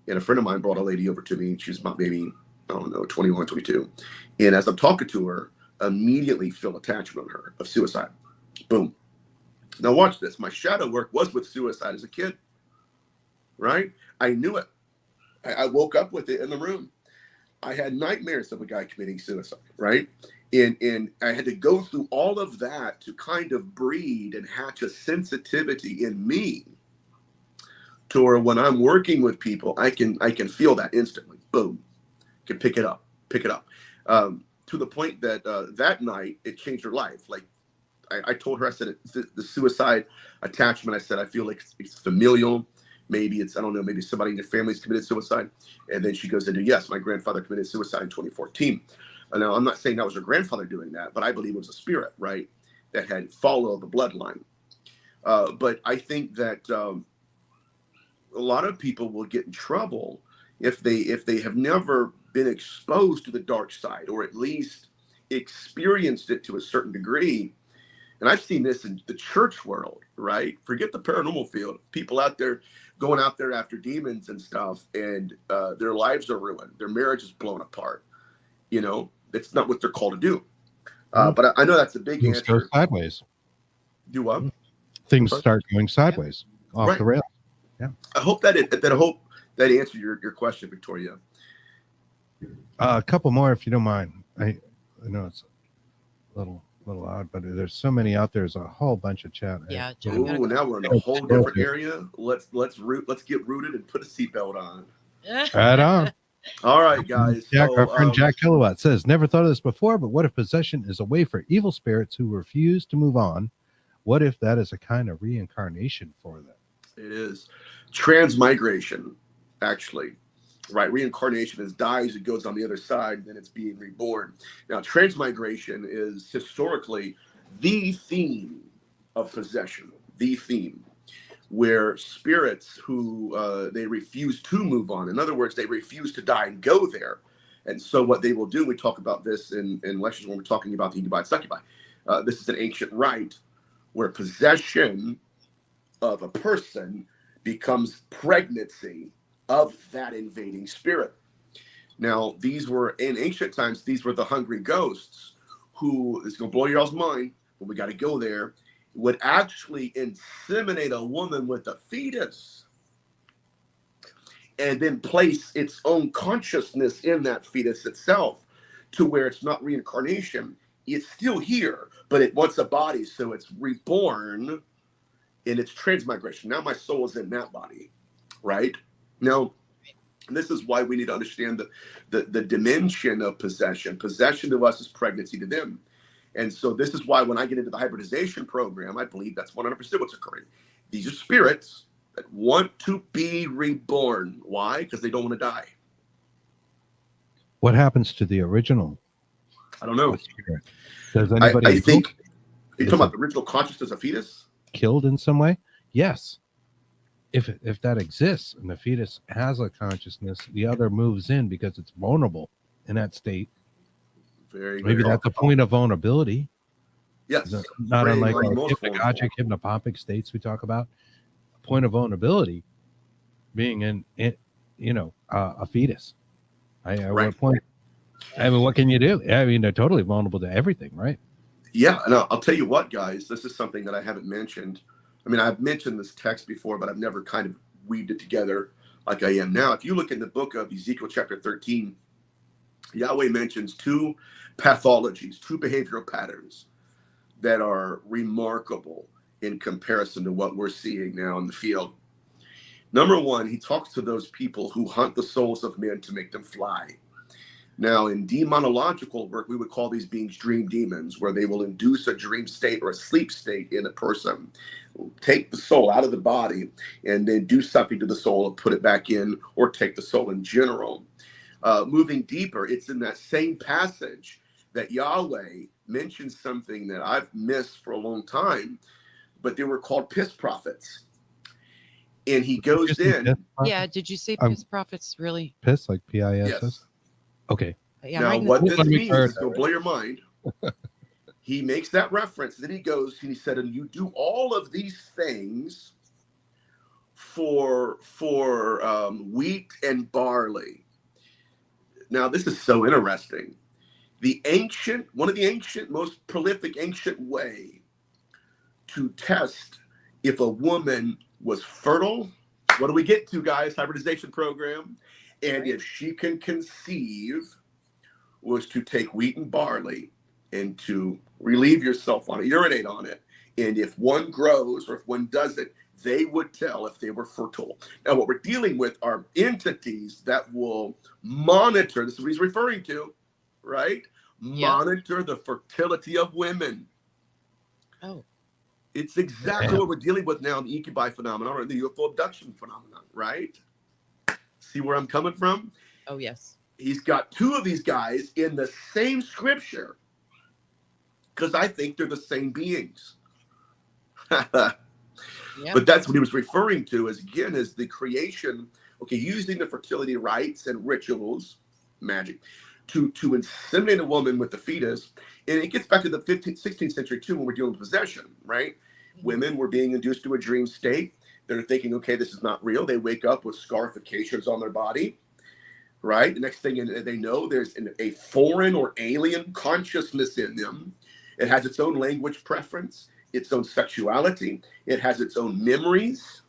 and a friend of mine brought a lady over to me. She was about maybe, I don't know, 21, 22. And as I'm talking to her, immediately feel attachment on her of suicide. Boom. Now watch this. My shadow work was with suicide as a kid, right? I knew it. I woke up with it in the room. I had nightmares of a guy committing suicide, right? And I had to go through all of that to kind of breed and hatch a sensitivity in me to where when I'm working with people, I can feel that instantly. Boom, can pick it up. To the point that that night it changed her life. Like I told her, I said the suicide attachment. I said I feel like it's familial. Maybe it's, I don't know, maybe somebody in your family's committed suicide. And then she goes into, yes, my grandfather committed suicide in 2014. Now, I'm not saying that was her grandfather doing that, but I believe it was a spirit, right, that had followed the bloodline. But I think that a lot of people will get in trouble if they have never been exposed to the dark side, or at least experienced it to a certain degree. And I've seen this in the church world, right? Forget the paranormal field. People out there going out there after demons and stuff, and their lives are ruined. Their marriage is blown apart. You know, it's not what they're called to do. But I know that's a big Things answer. go sideways. Do what? Things start going sideways, off the rails. Yeah. I hope that answered your question, Victoria. A couple more, if you don't mind. I know it's a little odd, but there's so many out there. There's a whole bunch of chat. Yeah. Ooh, now we're in a whole different area. Let's get rooted and put a seatbelt on. Right on. All right, guys. Jack, our friend Jack Kilowatt says, never thought of this before, but what if possession is a way for evil spirits who refuse to move on? What if that is a kind of reincarnation for them? It is transmigration, actually. Right, reincarnation is dies, it goes on the other side, then it's being reborn. Now, transmigration is historically the theme of possession, the theme where spirits who they refuse to move on. In other words, they refuse to die and go there. And so what they will do, we talk about this in lectures when we're talking about the incubi and succubi. This is an ancient rite where possession of a person becomes pregnancy of that invading spirit. Now, these were, in ancient times, these were the hungry ghosts who, it's going to blow y'all's mind, but we got to go there, would actually inseminate a woman with a fetus and then place its own consciousness in that fetus itself, to where it's not reincarnation. It's still here, but it wants a body, so it's reborn in its transmigration. Now my soul is in that body, right? Now, this is why we need to understand the dimension of possession. Possession to us is pregnancy to them. And so this is why when I get into the hybridization program, I believe that's 100% what's occurring. These are spirits that want to be reborn. Why? Because they don't want to die. What happens to the original? I don't know. Spirit? Does anybody I think, you're talking about the original consciousness of fetus? Killed in some way? Yes. If that exists and the fetus has a consciousness, the other moves in because it's vulnerable in that state. Maybe that's a point of vulnerability. Yes. Not unlike our hypnagogic, hypnopompic states we talk about. A point of vulnerability being in a fetus. What point? I mean, what can you do? I mean, they're totally vulnerable to everything, right? Yeah, and I'll tell you what, guys, this is something that I haven't mentioned. I mean, I've mentioned this text before, but I've never kind of weaved it together like I am now. If you look in the book of Ezekiel chapter 13, Yahweh mentions two pathologies, two behavioral patterns that are remarkable in comparison to what we're seeing now in the field. Number one, he talks to those people who hunt the souls of men to make them fly. Now, in demonological work, we would call these beings dream demons, where they will induce a dream state or a sleep state in a person, take the soul out of the body, and then do something to the soul and put it back in, or take the soul in general. Moving deeper, it's in that same passage that Yahweh mentions something that I've missed for a long time, but they were called piss prophets. And he goes in. Yeah, did you say piss prophets, really? Piss, like P-I-S-S? Yes. Okay. Yeah, now, what this means is going to blow your mind. He makes that reference. Then he goes and he said, and you do all of these things for wheat and barley. Now, this is so interesting. One of the ancient, most prolific ancient way to test if a woman was fertile. What do we get to, guys? Hybridization program. And if she can conceive, was to take wheat and barley and to relieve yourself on it, urinate on it. And if one grows or if one doesn't, they would tell if they were fertile. Now, what we're dealing with are entities that will monitor, this is what he's referring to, right? Monitor the fertility of women. Oh. It's exactly what we're dealing with now in the incubi phenomenon or the UFO abduction phenomenon, right? See where I'm coming from? Oh, yes. He's got two of these guys in the same scripture because I think they're the same beings. But that's what he was referring to as, again, as the creation, using the fertility rites and rituals, magic, to inseminate a woman with the fetus. And it gets back to the 15th, 16th century too, when we're dealing with possession, right? Women were being induced to a dream state. They're thinking, okay, this is not real. They wake up with scarifications on their body, right? The next thing they know, there's a foreign or alien consciousness in them. It has its own language preference, its own sexuality. It has its own memories.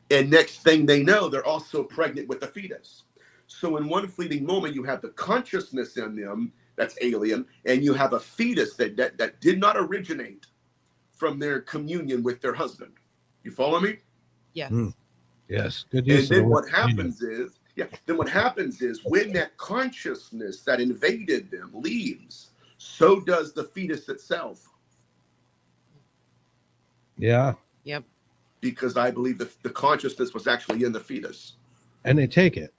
And next thing they know, they're also pregnant with the fetus. So in one fleeting moment, you have the consciousness in them that's alien, and you have a fetus that did not originate from their communion with their husband. You follow me? Yes. Yes. Good And use. then what happens is when that consciousness that invaded them leaves, so does the fetus itself. Yeah. Yep. Because I believe the consciousness was actually in the fetus. And they take it.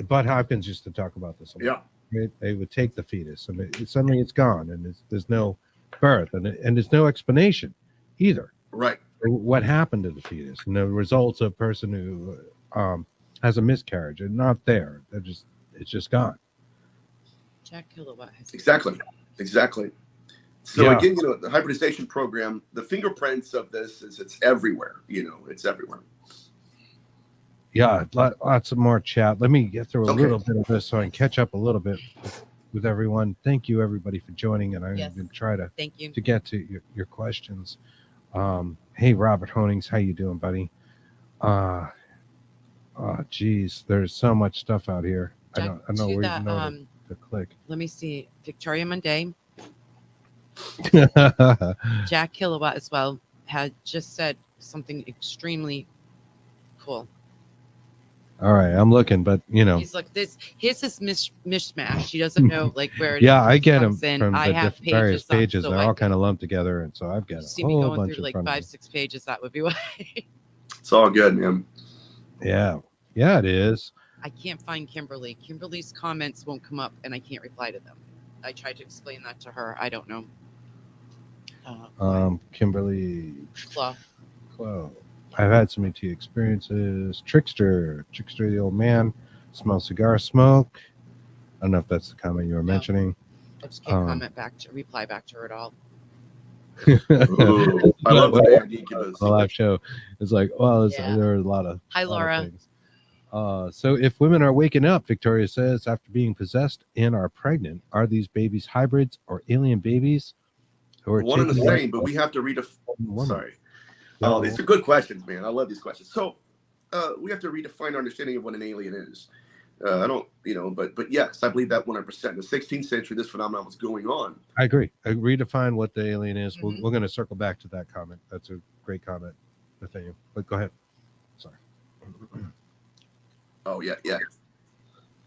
Bud Hopkins used to talk about this a lot. Yeah. They would take the fetus, and suddenly it's gone, and there's no birth, and there's no explanation either. Right. What happened to the fetus, and the results of a person who has a miscarriage are not there. It's just gone. Jack Kilowatt has Exactly. So again, the hybridization program, the fingerprints of this it's everywhere. It's everywhere. Yeah, lots of more chat. Let me get through a little bit of this so I can catch up a little bit with everyone. Thank you, everybody, for joining, and I'm going to try to get to your questions. Hey, Robert Honings, how you doing, buddy? Geez, there's so much stuff out here. Jack, I know where you know to click. Let me see. Victoria Monday. Jack Kilowatt as well had just said something extremely cool. All right, I'm looking, but he's like this. His is mishmash. He doesn't know where. Yeah, I get them in. from I have various pages. so they're all kind of lumped together, and so I've got a whole bunch through of like 5-6 pages. That would be why. It's all good, man. Yeah, it is. I can't find Kimberly. Kimberly's comments won't come up, and I can't reply to them. I tried to explain that to her. I don't know. Kimberly. Chloe. I've had some ET experiences. Trickster, the old man, smell cigar smoke. I don't know if that's the comment you were mentioning. I just can't reply back to her at all. Ooh, I love the live show. It's like, well, there are a lot of Hi, Laura. Things. So if women are waking up, Victoria says, after being possessed and are pregnant, are these babies hybrids or alien babies? One and the same, but we have to Sorry. Oh, these are good questions, man. I love these questions. So we have to redefine our understanding of what an alien is. I don't, but yes, I believe that 100%. In the 16th century, this phenomenon was going on. I agree. Redefine what the alien is. Mm-hmm. We're going to circle back to that comment. That's a great comment, Nathaniel. But go ahead. Sorry. Oh, yeah. You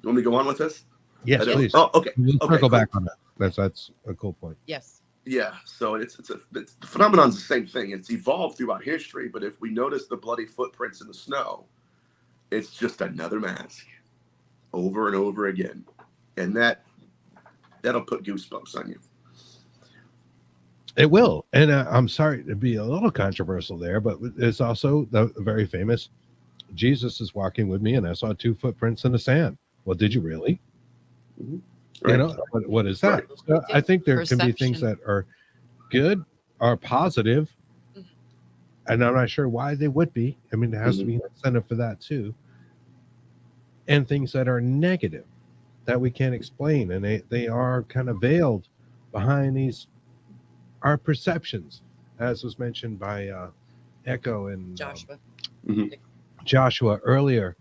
want me to go on with this? Yes, please. Oh, okay. We'll circle back on that. That's a cool point. Yes. Yeah, so the phenomenon's the same thing. It's evolved throughout history, but if we notice the bloody footprints in the snow, it's just another mask over and over again. And that'll put goosebumps on you. It will. And I'm sorry to be a little controversial there, but it's also the very famous, Jesus is walking with me and I saw 2 footprints in the sand. Well, did you really? Mm-hmm. Right. What is that? Right. So I think there can be things that are good or positive, and I'm not sure why they would be. I mean, there has to be an incentive for that too. And things that are negative that we can't explain, and they are kind of veiled behind our perceptions, as was mentioned by Echo and Joshua. Joshua earlier.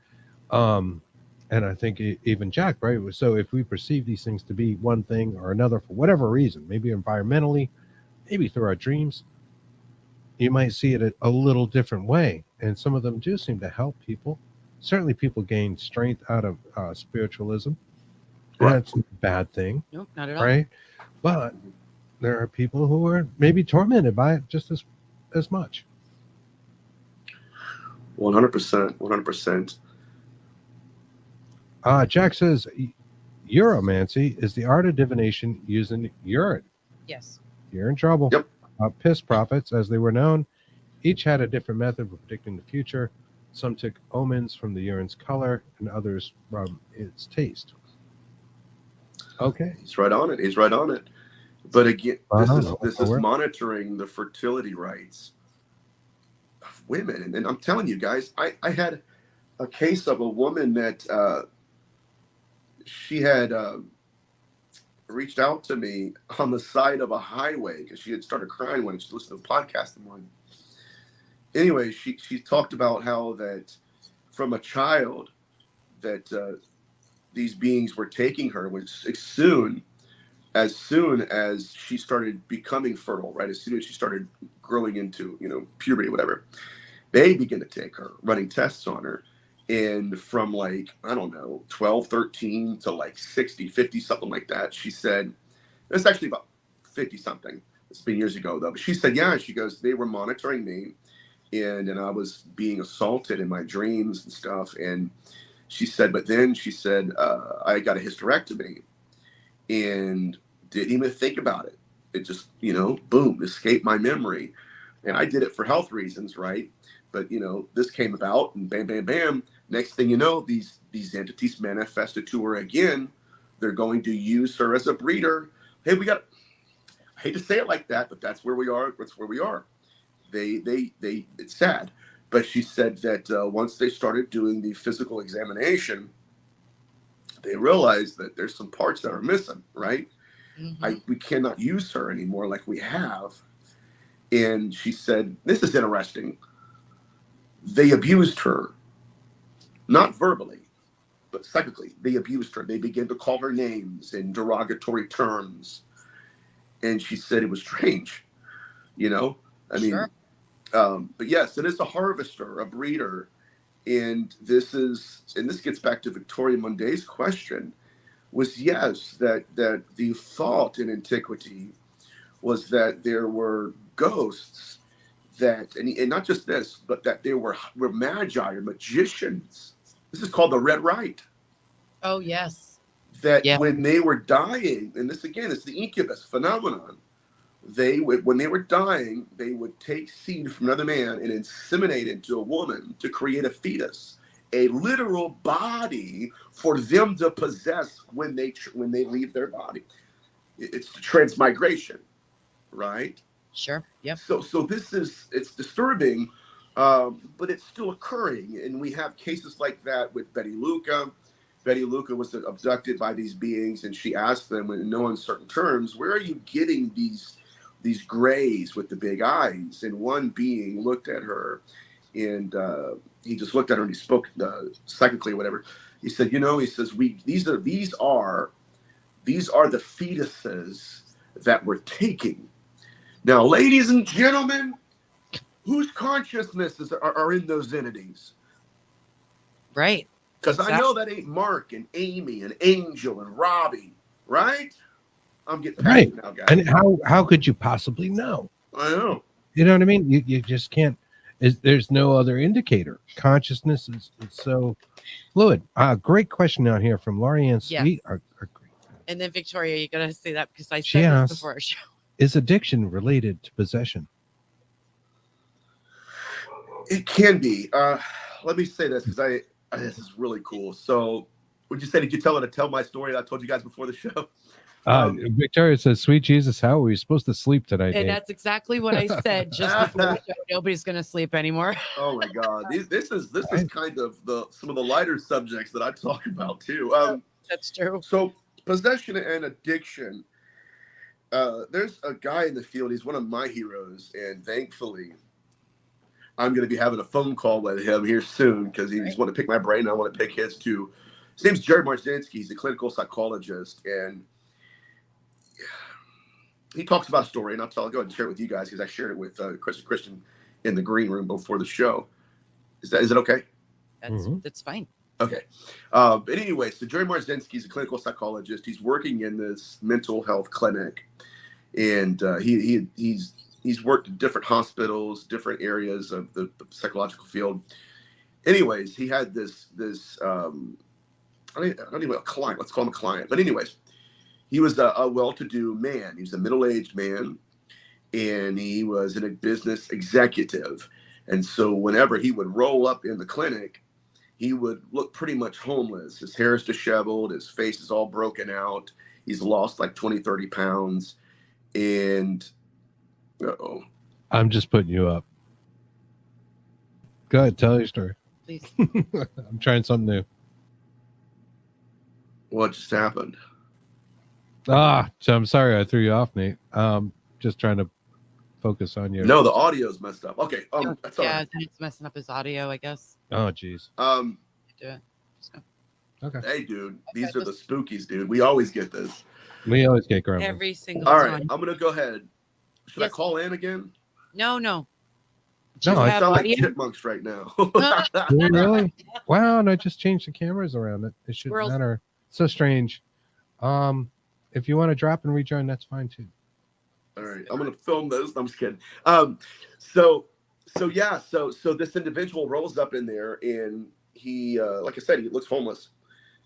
And I think even Jack, right? So if we perceive these things to be one thing or another for whatever reason, maybe environmentally, maybe through our dreams, you might see it a little different way. And some of them do seem to help people. Certainly, people gain strength out of spiritualism. And Right. that's a bad thing, Nope, not at all. right? But there are people who are maybe tormented by it just as much. 100%. 100%. Jack says uromancy is the art of divination using urine. Yes. You're in trouble. Yep. Piss prophets, as they were known, each had a different method for predicting the future. Some took omens from the urine's color, and others from its taste. Okay. He's right on it. He's right on it. But again, this is Forward. monitoring the fertility rights of women. And I'm telling you guys, I had a case of a woman that she had reached out to me on the side of a highway because she had started crying when she listened to the podcast in the morning. Anyway, she talked about how that from a child that these beings were taking her was as soon as she started becoming fertile, right? As soon as she started growing into, puberty or whatever, they began to take her, running tests on her. And from like, I don't know, 12, 13 to like 60, 50, something like that, she said, it's actually about 50 something. It's been years ago though. But she said, yeah, she goes, they were monitoring me and I was being assaulted in my dreams and stuff. And she said, but then she said, I got a hysterectomy and didn't even think about it. It just, boom, escaped my memory. And I did it for health reasons, right? But, this came about and bam, bam, bam. Next thing you know, these entities manifested to her again. They're going to use her as a breeder. Hey, I hate to say it like that, but that's where we are. That's where we are. It's sad. But she said that once they started doing the physical examination, they realized that there's some parts that are missing, right? Mm-hmm. We cannot use her anymore like we have. And she said, this is interesting. They abused her, not verbally, but psychically. They abused her. They began to call her names in derogatory terms. And she said it was strange, Sure. But yes, it is a harvester, a breeder. And this gets back to Victoria Monday's question, was yes, that the thought in antiquity was that there were ghosts that, and not just this, but that there were magi or magicians. This is called the red rite. Oh, yes. That when they were dying, and this again is the incubus phenomenon, when they were dying, they would take seed from another man and inseminate into a woman to create a fetus, a literal body for them to possess when they leave their body. It's the transmigration, right? Sure. Yep. So it's disturbing, but it's still occurring, and we have cases like that with Betty Luca. Betty Luca was abducted by these beings, and she asked them in no uncertain terms, "Where are you getting these grays with the big eyes?" And one being looked at her, and he just looked at her and he spoke psychically or whatever. He said, he says, these are the fetuses that we're taking. Now, ladies and gentlemen, whose consciousnesses are in those entities? Right. Because I know that ain't Mark and Amy and Angel and Robbie, right? I'm getting passionate now, guys. And how could you possibly know? I know. You know what I mean? You just can't. There's no other indicator. Consciousness is so fluid. Great question out here from Laurie Ann Sweet. Yes. And then Victoria, you gotta say that because I She said asked, this before our show. Is addiction related to possession? It can be. Let me say this because this is really cool. So, would you say, did you tell her to tell my story that I told you guys before the show? Victoria says, "Sweet Jesus, how are we supposed to sleep tonight?" And Dave? that's exactly what I said just before the show. Nobody's gonna sleep anymore. Oh my God, this is kind of some of the lighter subjects that I talk about too. That's true. So, possession and addiction. There's a guy in the field. He's one of my heroes, and thankfully, I'm going to be having a phone call with him here soon because he's want to pick my brain. And I want to pick his too. His name's Jerry Marzinski. He's a clinical psychologist, and he talks about a story, and I'll go ahead and share it with you guys because I shared it with Chris and Christian in the green room before the show. Is it okay? That's fine. Okay. But anyway, so Jerry Marzinski is a clinical psychologist. He's working in this mental health clinic, and he's worked in different hospitals, different areas of the psychological field. Anyways, he had this I don't even a client. Let's call him a client. But anyways, he was a well-to-do man. He was a middle-aged man, and he was a business executive. And so whenever he would roll up in the clinic, he would look pretty much homeless. His hair is disheveled. His face is all broken out. He's lost like 20, 30 pounds. And, I'm just putting you up. Go ahead, tell your story. Please. I'm trying something new. What just happened? So I'm sorry I threw you off, Nate. Just trying to focus on you. No, the audio's messed up. Okay. That's all Yeah, right. it's messing up his audio, I guess. Oh, geez. Do it. Okay. Hey, dude, these are the spookies, dude. We always get this. We always get gremlins. Every single All time. right, I'm gonna go ahead. Should I call in again? No. No, I have sound like audio? chipmunks right now. Do we really? Wow, and I just changed the cameras around. It shouldn't matter. So strange. If you want to drop and rejoin, that's fine too. All right, I'm gonna film those. I'm just kidding. So this individual rolls up in there, and he, like I said, he looks homeless.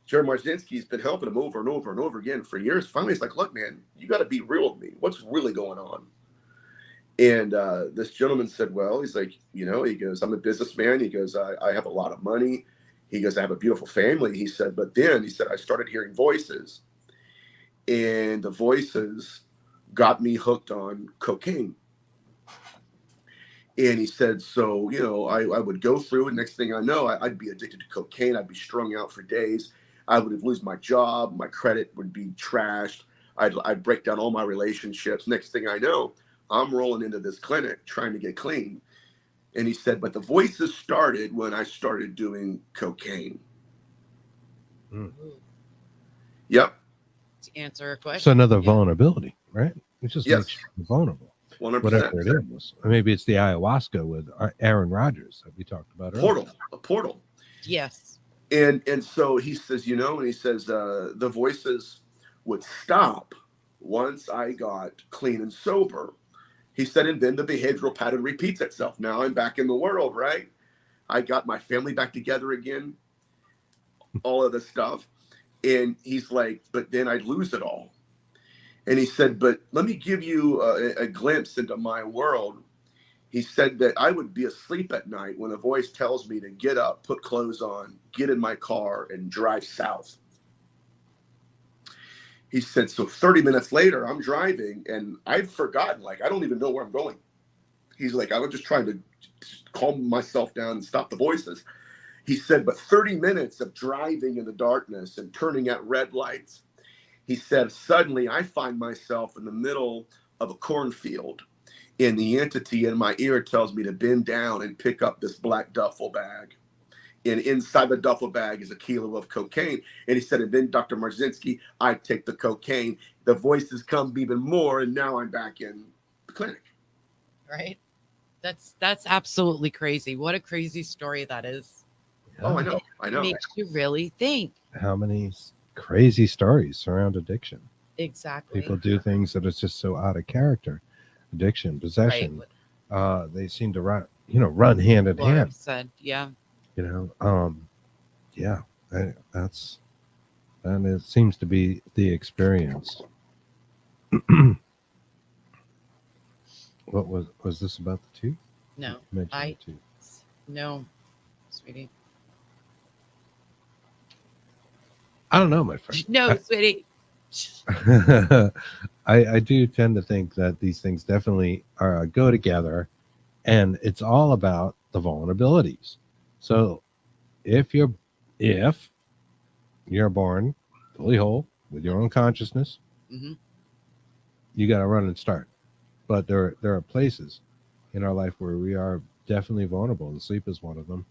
Jerry Marzinski's been helping him over and over and over again for years. Finally, he's like, "Look, man, you got to be real with me. What's really going on?" And this gentleman said, "Well," he's like, he goes, "I'm a businessman." He goes, I have a lot of money." He goes, "I have a beautiful family." He said, "But then," he said, "I started hearing voices, and the voices got me hooked on cocaine." And he said, "So, I would go through it. Next thing I know, I'd be addicted to cocaine. I'd be strung out for days. I would lose my job. My credit would be trashed. I'd break down all my relationships. Next thing I know, I'm rolling into this clinic trying to get clean." And he said, "But the voices started when I started doing cocaine." Yep. To answer a question. So another vulnerability, right? It just makes you vulnerable. 100%. Whatever it is. Or maybe it's the ayahuasca with Aaron Rodgers that we talked about earlier. A portal. Yes. And so he says, and he says the voices would stop once I got clean and sober. He said, and then the behavioral pattern repeats itself. Now I'm back in the world, right? I got my family back together again, all of this stuff. And he's like, but then I'd lose it all. And he said, but let me give you a glimpse into my world. He said that I would be asleep at night when a voice tells me to get up, put clothes on, get in my car, and drive south. He said, so 30 minutes later, I'm driving, and I've forgotten, I don't even know where I'm going. He's like, I was just trying to calm myself down and stop the voices. He said, but 30 minutes of driving in the darkness and turning at red lights, he said, suddenly I find myself in the middle of a cornfield, and the entity in my ear tells me to bend down and pick up this black duffel bag. And inside the duffel bag is a kilo of cocaine. And he said, and then Dr. Marzinski, I take the cocaine. The voices come even more, and now I'm back in the clinic. Right? That's absolutely crazy. What a crazy story that is. Yeah. Oh, I know. It makes you really think. How many crazy stories surround addiction? Exactly. People do things that is just so out of character. Addiction, possession. Right. They seem to run hand in hand. Said, yeah. And it seems to be the experience. What was this about the two? No, no, sweetie. I don't know, my friend. No, sweetie. I do tend to think that these things definitely go together, and it's all about the vulnerabilities. So if you're born fully whole with your own consciousness, you got to run and start. But there are places in our life where we are definitely vulnerable, and sleep is one of them,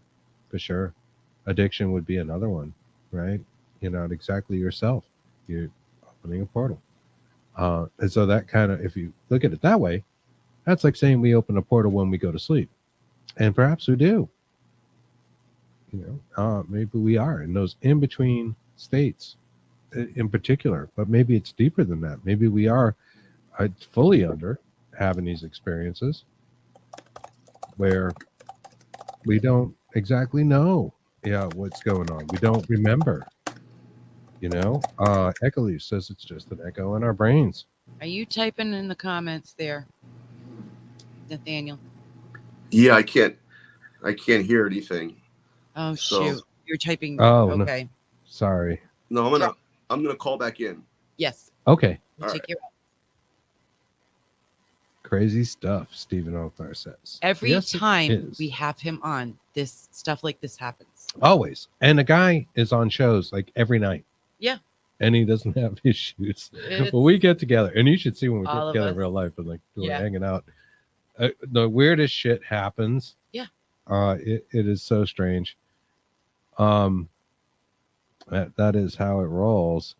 for sure. Addiction would be another one, right? You're not exactly yourself. You're opening a portal. And so that kind of, if you look at it that way, that's like saying we open a portal when we go to sleep. And perhaps we do. Maybe we are in those in between states in particular, but maybe it's deeper than that. Maybe we are fully under having these experiences where we don't exactly know what's going on. We don't remember. Echolese says it's just an echo in our brains. Are you typing in the comments there, Nathaniel? Yeah, I can't hear anything. Oh, shoot. You're typing. Oh, okay. No. Sorry. No, I'm gonna call back in. Yes. Okay. We'll take you. Crazy stuff, Stephen Othar says. Every time we have him on, this stuff like this happens. Always. And the guy is on shows like every night. Yeah. And he doesn't have issues. But we get together, and you should see when we get together in real life and we're hanging out. The weirdest shit happens. Yeah. It is so strange. That is how it rolls.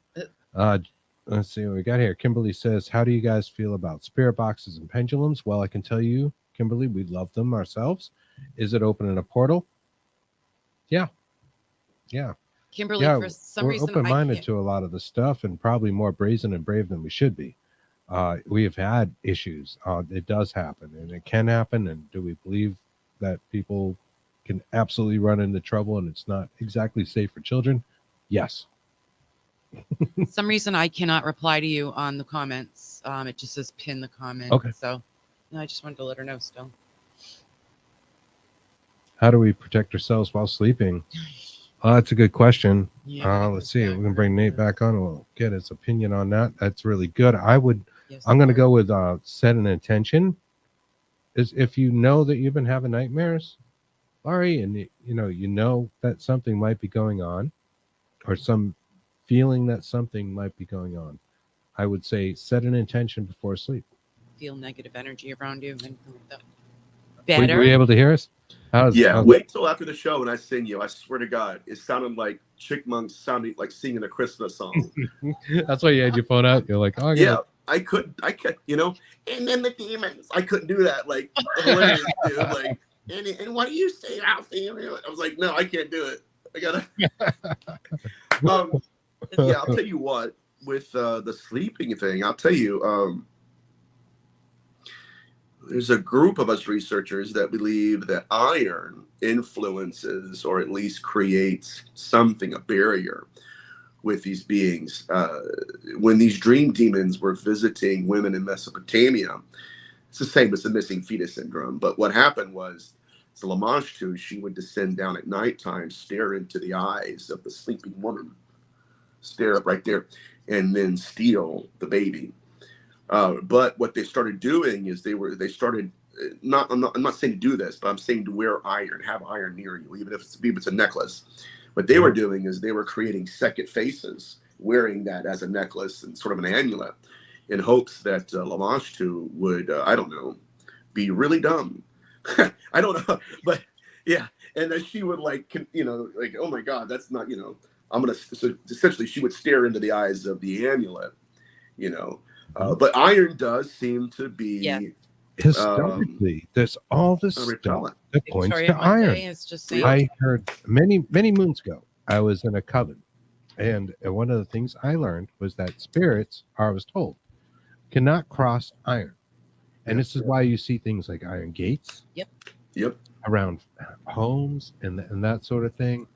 Let's see what we got here. Kimberly says, how do you guys feel about spirit boxes and pendulums? Well, I can tell you, Kimberly, we love them ourselves. Is it opening a portal? Yeah. Kimberly, for some reason, we're open-minded to a lot of the stuff, and probably more brazen and brave than we should be. We have had issues. It does happen, and it can happen. And do we believe that people can absolutely run into trouble and it's not exactly safe for children? Yes. Some reason I cannot reply to you on the comments. It just says pin the comment. Okay. So I just wanted to let her know still. How do we protect ourselves while sleeping? That's a good question. Yeah, let's see. We can bring Nate back on. We'll get his opinion on that. That's really good. I'm going to go with set an intention. Is if you know that you've been having nightmares, Laurie, and you know that something might be going on, or some feeling that something might be going on, I would say set an intention before sleep. Feel negative energy around you. And better. Were you able to hear us? Wait till after the show when I sing you. I swear to God, it sounded like Chickmunks sounding like singing a Christmas song. That's why you had your phone out. You're like, oh yeah. I could, and then the demons. I couldn't do that. Like, hilarious, dude. Like, and what do you say, Alfie? I was like, no, I can't do it. I gotta. I'll tell you what. With the sleeping thing, I'll tell you. There's a group of us researchers that believe that iron influences, or at least creates something, a barrier with these beings. When these dream demons were visiting women in Mesopotamia, it's the same as the missing fetus syndrome. But what happened was, the Lamashtu, she would descend down at nighttime, stare into the eyes of the sleeping woman, stare up right there, and then steal the baby. But what they started doing is they started I'm not saying to do this, but I'm saying to wear iron, have iron near you, even if it's a necklace. What they were doing is they were creating second faces, wearing that as a necklace and sort of an amulet, in hopes that Lamashtu would, I don't know, be really dumb. I don't know, but yeah, and then she would like, oh my God, that's not, so essentially she would stare into the eyes of the amulet, but iron does seem to be historically. There's all this stuff that points to iron. I heard many moons ago. I was in a coven, and one of the things I learned was that spirits, I was told, cannot cross iron, and this is why you see things like iron gates. Yep. Around homes and that sort of thing.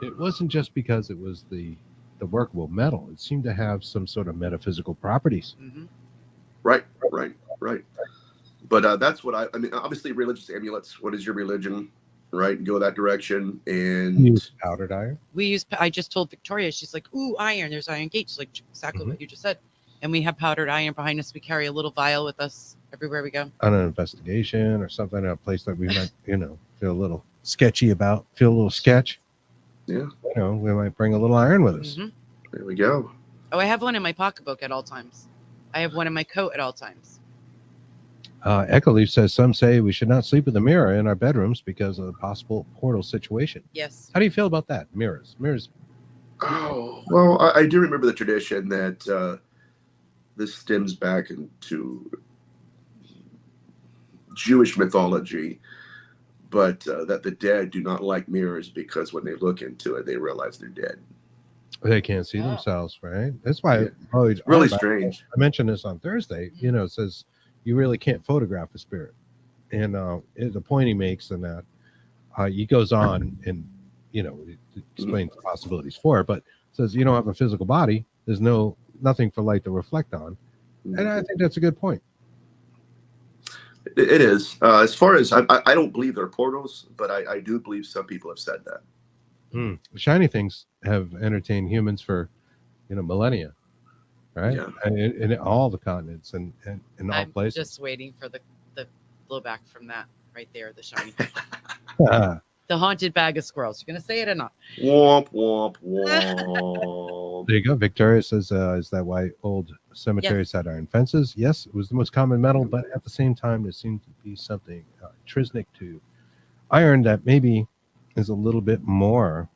It wasn't just because it was the workable metal. It seemed to have some sort of metaphysical properties. Mm-hmm. Right. But that's what I mean, obviously religious amulets. What is your religion? Right. Go that direction. And we use powdered iron. I just told Victoria, she's like, ooh, iron. There's iron gates. Like exactly what you just said. And we have powdered iron behind us. We carry a little vial with us everywhere we go. On an investigation or something, in a place that we might, feel a little sketchy about, feel a little sketch. Yeah. We might bring a little iron with us. Mm-hmm. There we go. Oh, I have one in my pocketbook at all times. I have one in my coat at all times. Echolese says, some say we should not sleep with a mirror in our bedrooms because of the possible portal situation. Yes. How do you feel about that? Mirrors. Oh, well, I do remember the tradition that this stems back into Jewish mythology, but that the dead do not like mirrors because when they look into it, they realize they're dead. They can't see themselves, right? That's why it's really strange. I mentioned this on Thursday. It says you really can't photograph a spirit, and the point he makes in that he goes on and it explains the possibilities for it, but says you don't have a physical body. There's nothing for light to reflect on, and I think that's a good point. It is. As far as I don't believe they're portals, but I do believe some people have said that. Shiny things have entertained humans for millennia, right? Yeah. In all the continents and in all places. I'm just waiting for the blowback from that right there, the shiny thing. The haunted bag of squirrels. You're gonna say it or not? Womp womp womp. There you go. Victoria says, "Is that why old cemeteries had iron fences?" Yes, it was the most common metal, but at the same time, there seemed to be something intrinsic to iron that maybe is a little bit more.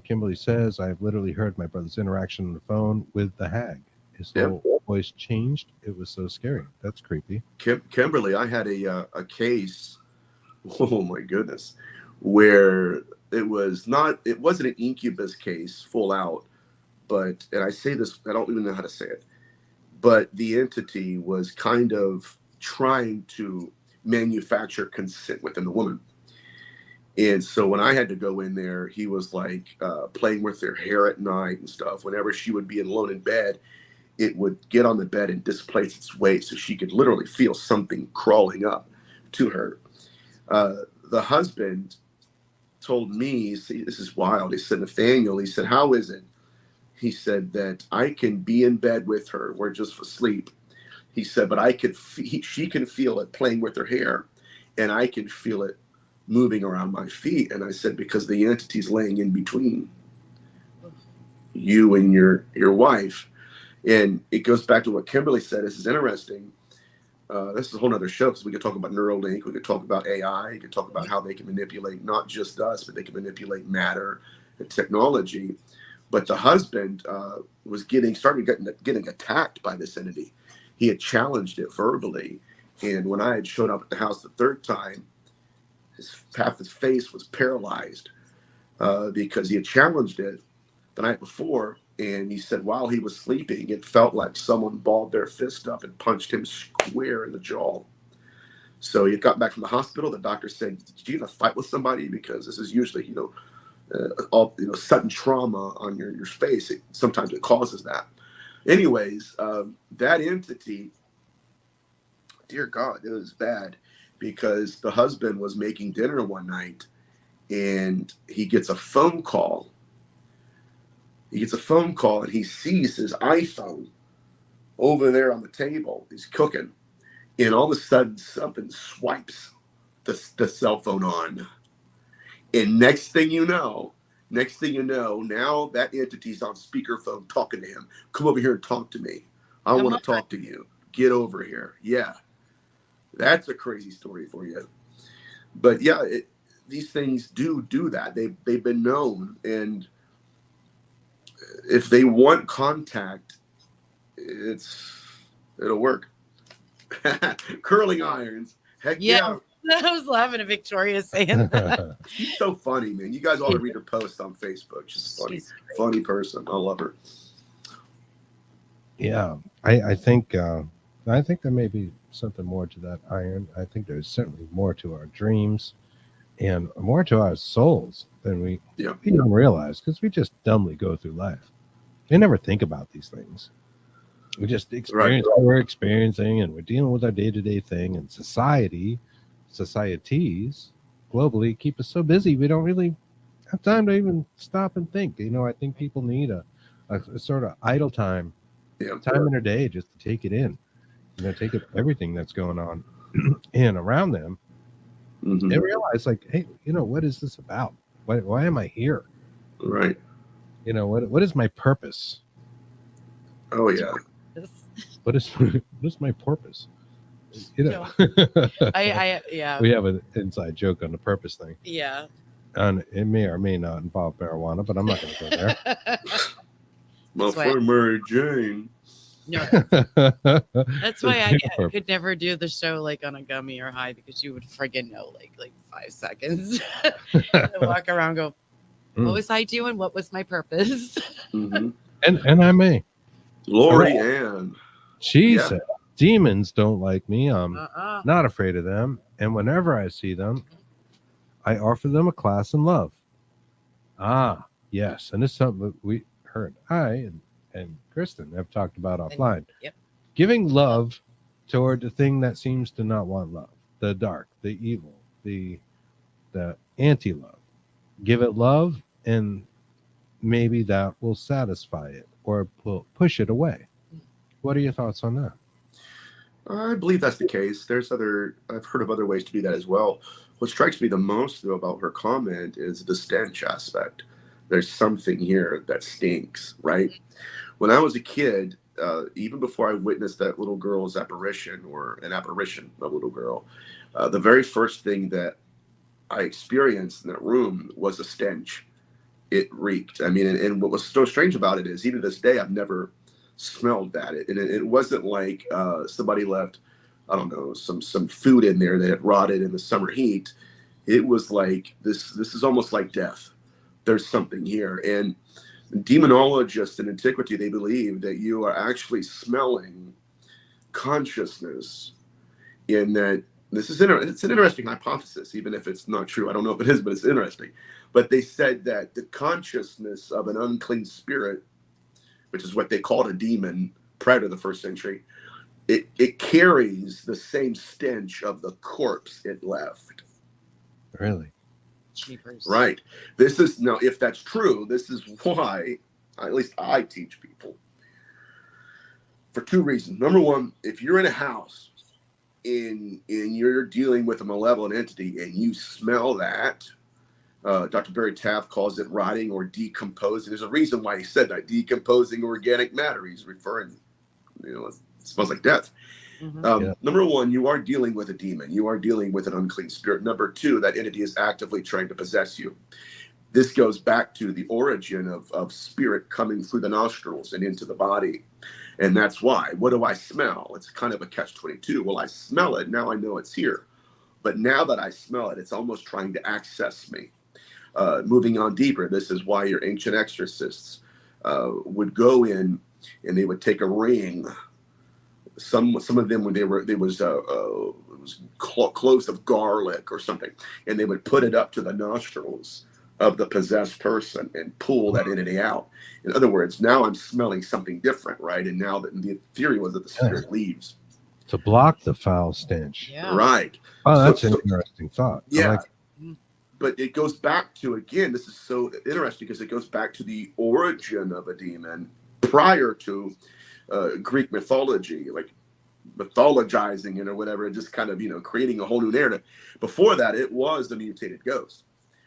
Kimberly says, "I've literally heard my brother's interaction on the phone with the hag. His whole voice changed. It was so scary. That's creepy." Kimberly, I had a case. Oh my goodness, where it wasn't an incubus case full out, but, and I say this, I don't even know how to say it, but the entity was kind of trying to manufacture consent within the woman. And so when I had to go in there, he was like playing with their hair at night and stuff. Whenever she would be alone in bed, it would get on the bed and displace its weight so she could literally feel something crawling up to her. The husband told me, see, this is wild. He said, Nathaniel, he said, how is it? He said that I can be in bed with her. We're just asleep. He said, but she can feel it playing with her hair, and I can feel it moving around my feet. And I said, because the entity's laying in between you and your wife. And it goes back to what Kimberly said. This is interesting. This is a whole nother show, because we could talk about Neuralink, we could talk about AI, we could talk about how they can manipulate not just us, but they can manipulate matter and technology. But the husband was getting attacked by this entity. He had challenged it verbally, and when I had shown up at the house the third time, half his face was paralyzed because he had challenged it the night before. And he said while he was sleeping, it felt like someone balled their fist up and punched him square in the jaw. So he got back from the hospital. The doctor said, "Did you get a fight with somebody? Because this is usually, sudden trauma on your face. Sometimes it causes that." Anyways, that entity, dear God, it was bad, because the husband was making dinner one night, and he gets a phone call. He gets a phone call, and he sees his iPhone over there on the table. He's cooking, and all of a sudden something swipes the cell phone on. And next thing you know, now that entity's on speakerphone talking to him. Come over here and talk to me. I want to talk to you. Get over here. Yeah. That's a crazy story for you. But yeah, these things do that. They've been known, and if they want contact, it'll work. Curling irons. Heck yeah. I was laughing at Victoria saying that. She's so funny, man. You guys ought to read her posts on Facebook. She's funny. Funny person. I love her. Yeah. I think there may be something more to that iron. I think there's certainly more to our dreams and more to our souls than we don't realize, because we just dumbly go through life. We never think about these things. We just experience what we're experiencing, and we're dealing with our day-to-day thing. And societies globally keep us so busy we don't really have time to even stop and think. I think people need a sort of idle time in their day just to take it in. Take it everything that's going on and around them, and realize, like, hey, what is this about? Why am I here? Right. What is my purpose? Oh yeah. What is my purpose? I We have an inside joke on the purpose thing. Yeah. And it may or may not involve marijuana, but I'm not going to go there. My why- friend Mary Jane. No, that's why I could never do the show like on a gummy or high, because you would friggin' know like 5 seconds. I walk around, and go, what was I doing? What was my purpose? Mm-hmm. and I may. Lori Ann. She Yeah. said, demons don't like me. I'm not afraid of them. And whenever I see them, I offer them a class in love. Ah, yes. And this is something that I and Kristen have talked about offline. Yep. Giving love toward the thing that seems to not want love, the dark, the evil, the anti-love. Give it love, and maybe that will satisfy it or will push it away. What are your thoughts on that? I believe that's the case. I've heard of other ways to do that as well. What strikes me the most, though, about her comment is the stench aspect. There's something here that stinks, right? When I was a kid, even before I witnessed that little girl's apparition, or an apparition of a little girl, the very first thing that I experienced in that room was a stench. It reeked. I mean, and what was so strange about it is, even to this day, I've never smelled that. And it wasn't like somebody left, I don't know, some food in there that had rotted in the summer heat. It was like, this is almost like death. There's something here. And demonologists in antiquity, they believe that you are actually smelling consciousness, in that it's an interesting hypothesis, even if it's not true. I don't know if it is, but it's interesting. But they said that the consciousness of an unclean spirit, which is what they called a demon prior to the 1st century, it carries the same stench of the corpse it left. Really? Cheapers. Right. Now, if that's true, this is why, at least I teach people, for 2 reasons. Number one, if you're in a house and you're dealing with a malevolent entity and you smell that, Dr. Barry Taft calls it rotting or decomposing. There's a reason why he said that, decomposing organic matter. He's referring, it smells like death. Mm-hmm. Number one, you are dealing with a demon. You are dealing with an unclean spirit. Number two, that entity is actively trying to possess you. This goes back to the origin of spirit coming through the nostrils and into the body. And that's why. What do I smell? It's kind of a catch-22. Well, I smell it. Now I know it's here. But now that I smell it, it's almost trying to access me. Moving on deeper, this is why your ancient exorcists would go in and they would take a ring. Some of them, when it was cloves of garlic or something, and they would put it up to the nostrils of the possessed person and pull that entity out. In other words, now I'm smelling something different, right? And now the theory was that the spirit leaves to block the foul stench. Yeah. Right. Oh, that's an interesting thought. Yeah. But it goes back to, again, this is so interesting because it goes back to the origin of a demon prior to Greek mythology, like mythologizing it or whatever, just kind of, creating a whole new narrative. Before that, it was the mutated ghost.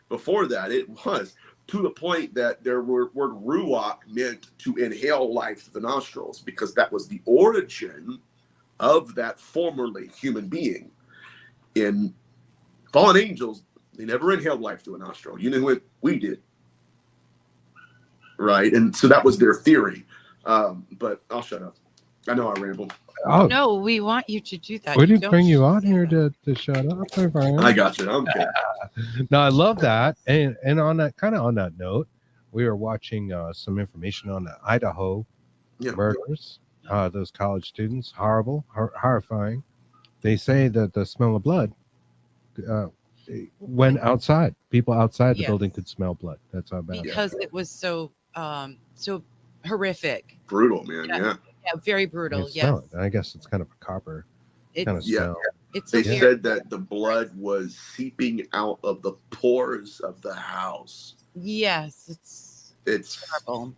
Before that, it was to the point that their word ruach meant to inhale life through the nostrils, because that was the origin of that formerly human being. In fallen angels, they never inhaled life through a nostril. You know what we did, right? And so that was their theory. But I'll shut up. I know I ramble. Oh no, we want you to do that. We didn't bring you on here to shut up. I got you. I'm kidding. No, I love that. And on that note, we are watching some information on the Idaho murders. Those college students, horrible, horrifying. They say that the smell of blood, when outside, people outside the building could smell blood. That's how bad. Because it was so horrific, brutal, man. Yeah, very brutal. Yes, I guess it's kind of a copper kind of smell. They said that the blood was seeping out of the pores of the house. Yes, it's terrible,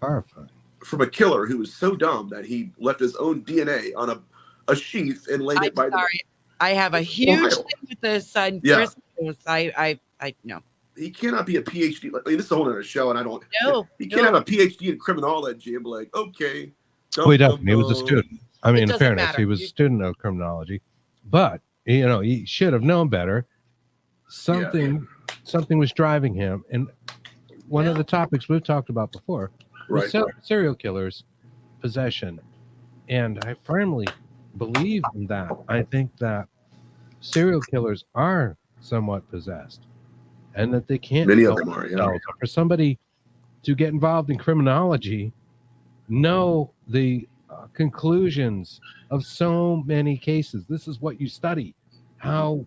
horrifying. From a killer who was so dumb that he left his own DNA on a sheath and laid it by the. I have a huge thing with this. I know. He cannot be a PhD. I mean, this is a whole other show, and I don't. No, he can't have a PhD in criminology and be like, okay. He doesn't. He was a student. I mean, in fairness, matter. He was a student of criminology, but he should have known better. Something something was driving him. And one of the topics we've talked about before was serial killers, possession. And I firmly believe in that. I think that serial killers are somewhat possessed and that they can't Many of help them are, themselves. For somebody to get involved in criminology, know the conclusions of so many cases. This is what you study, how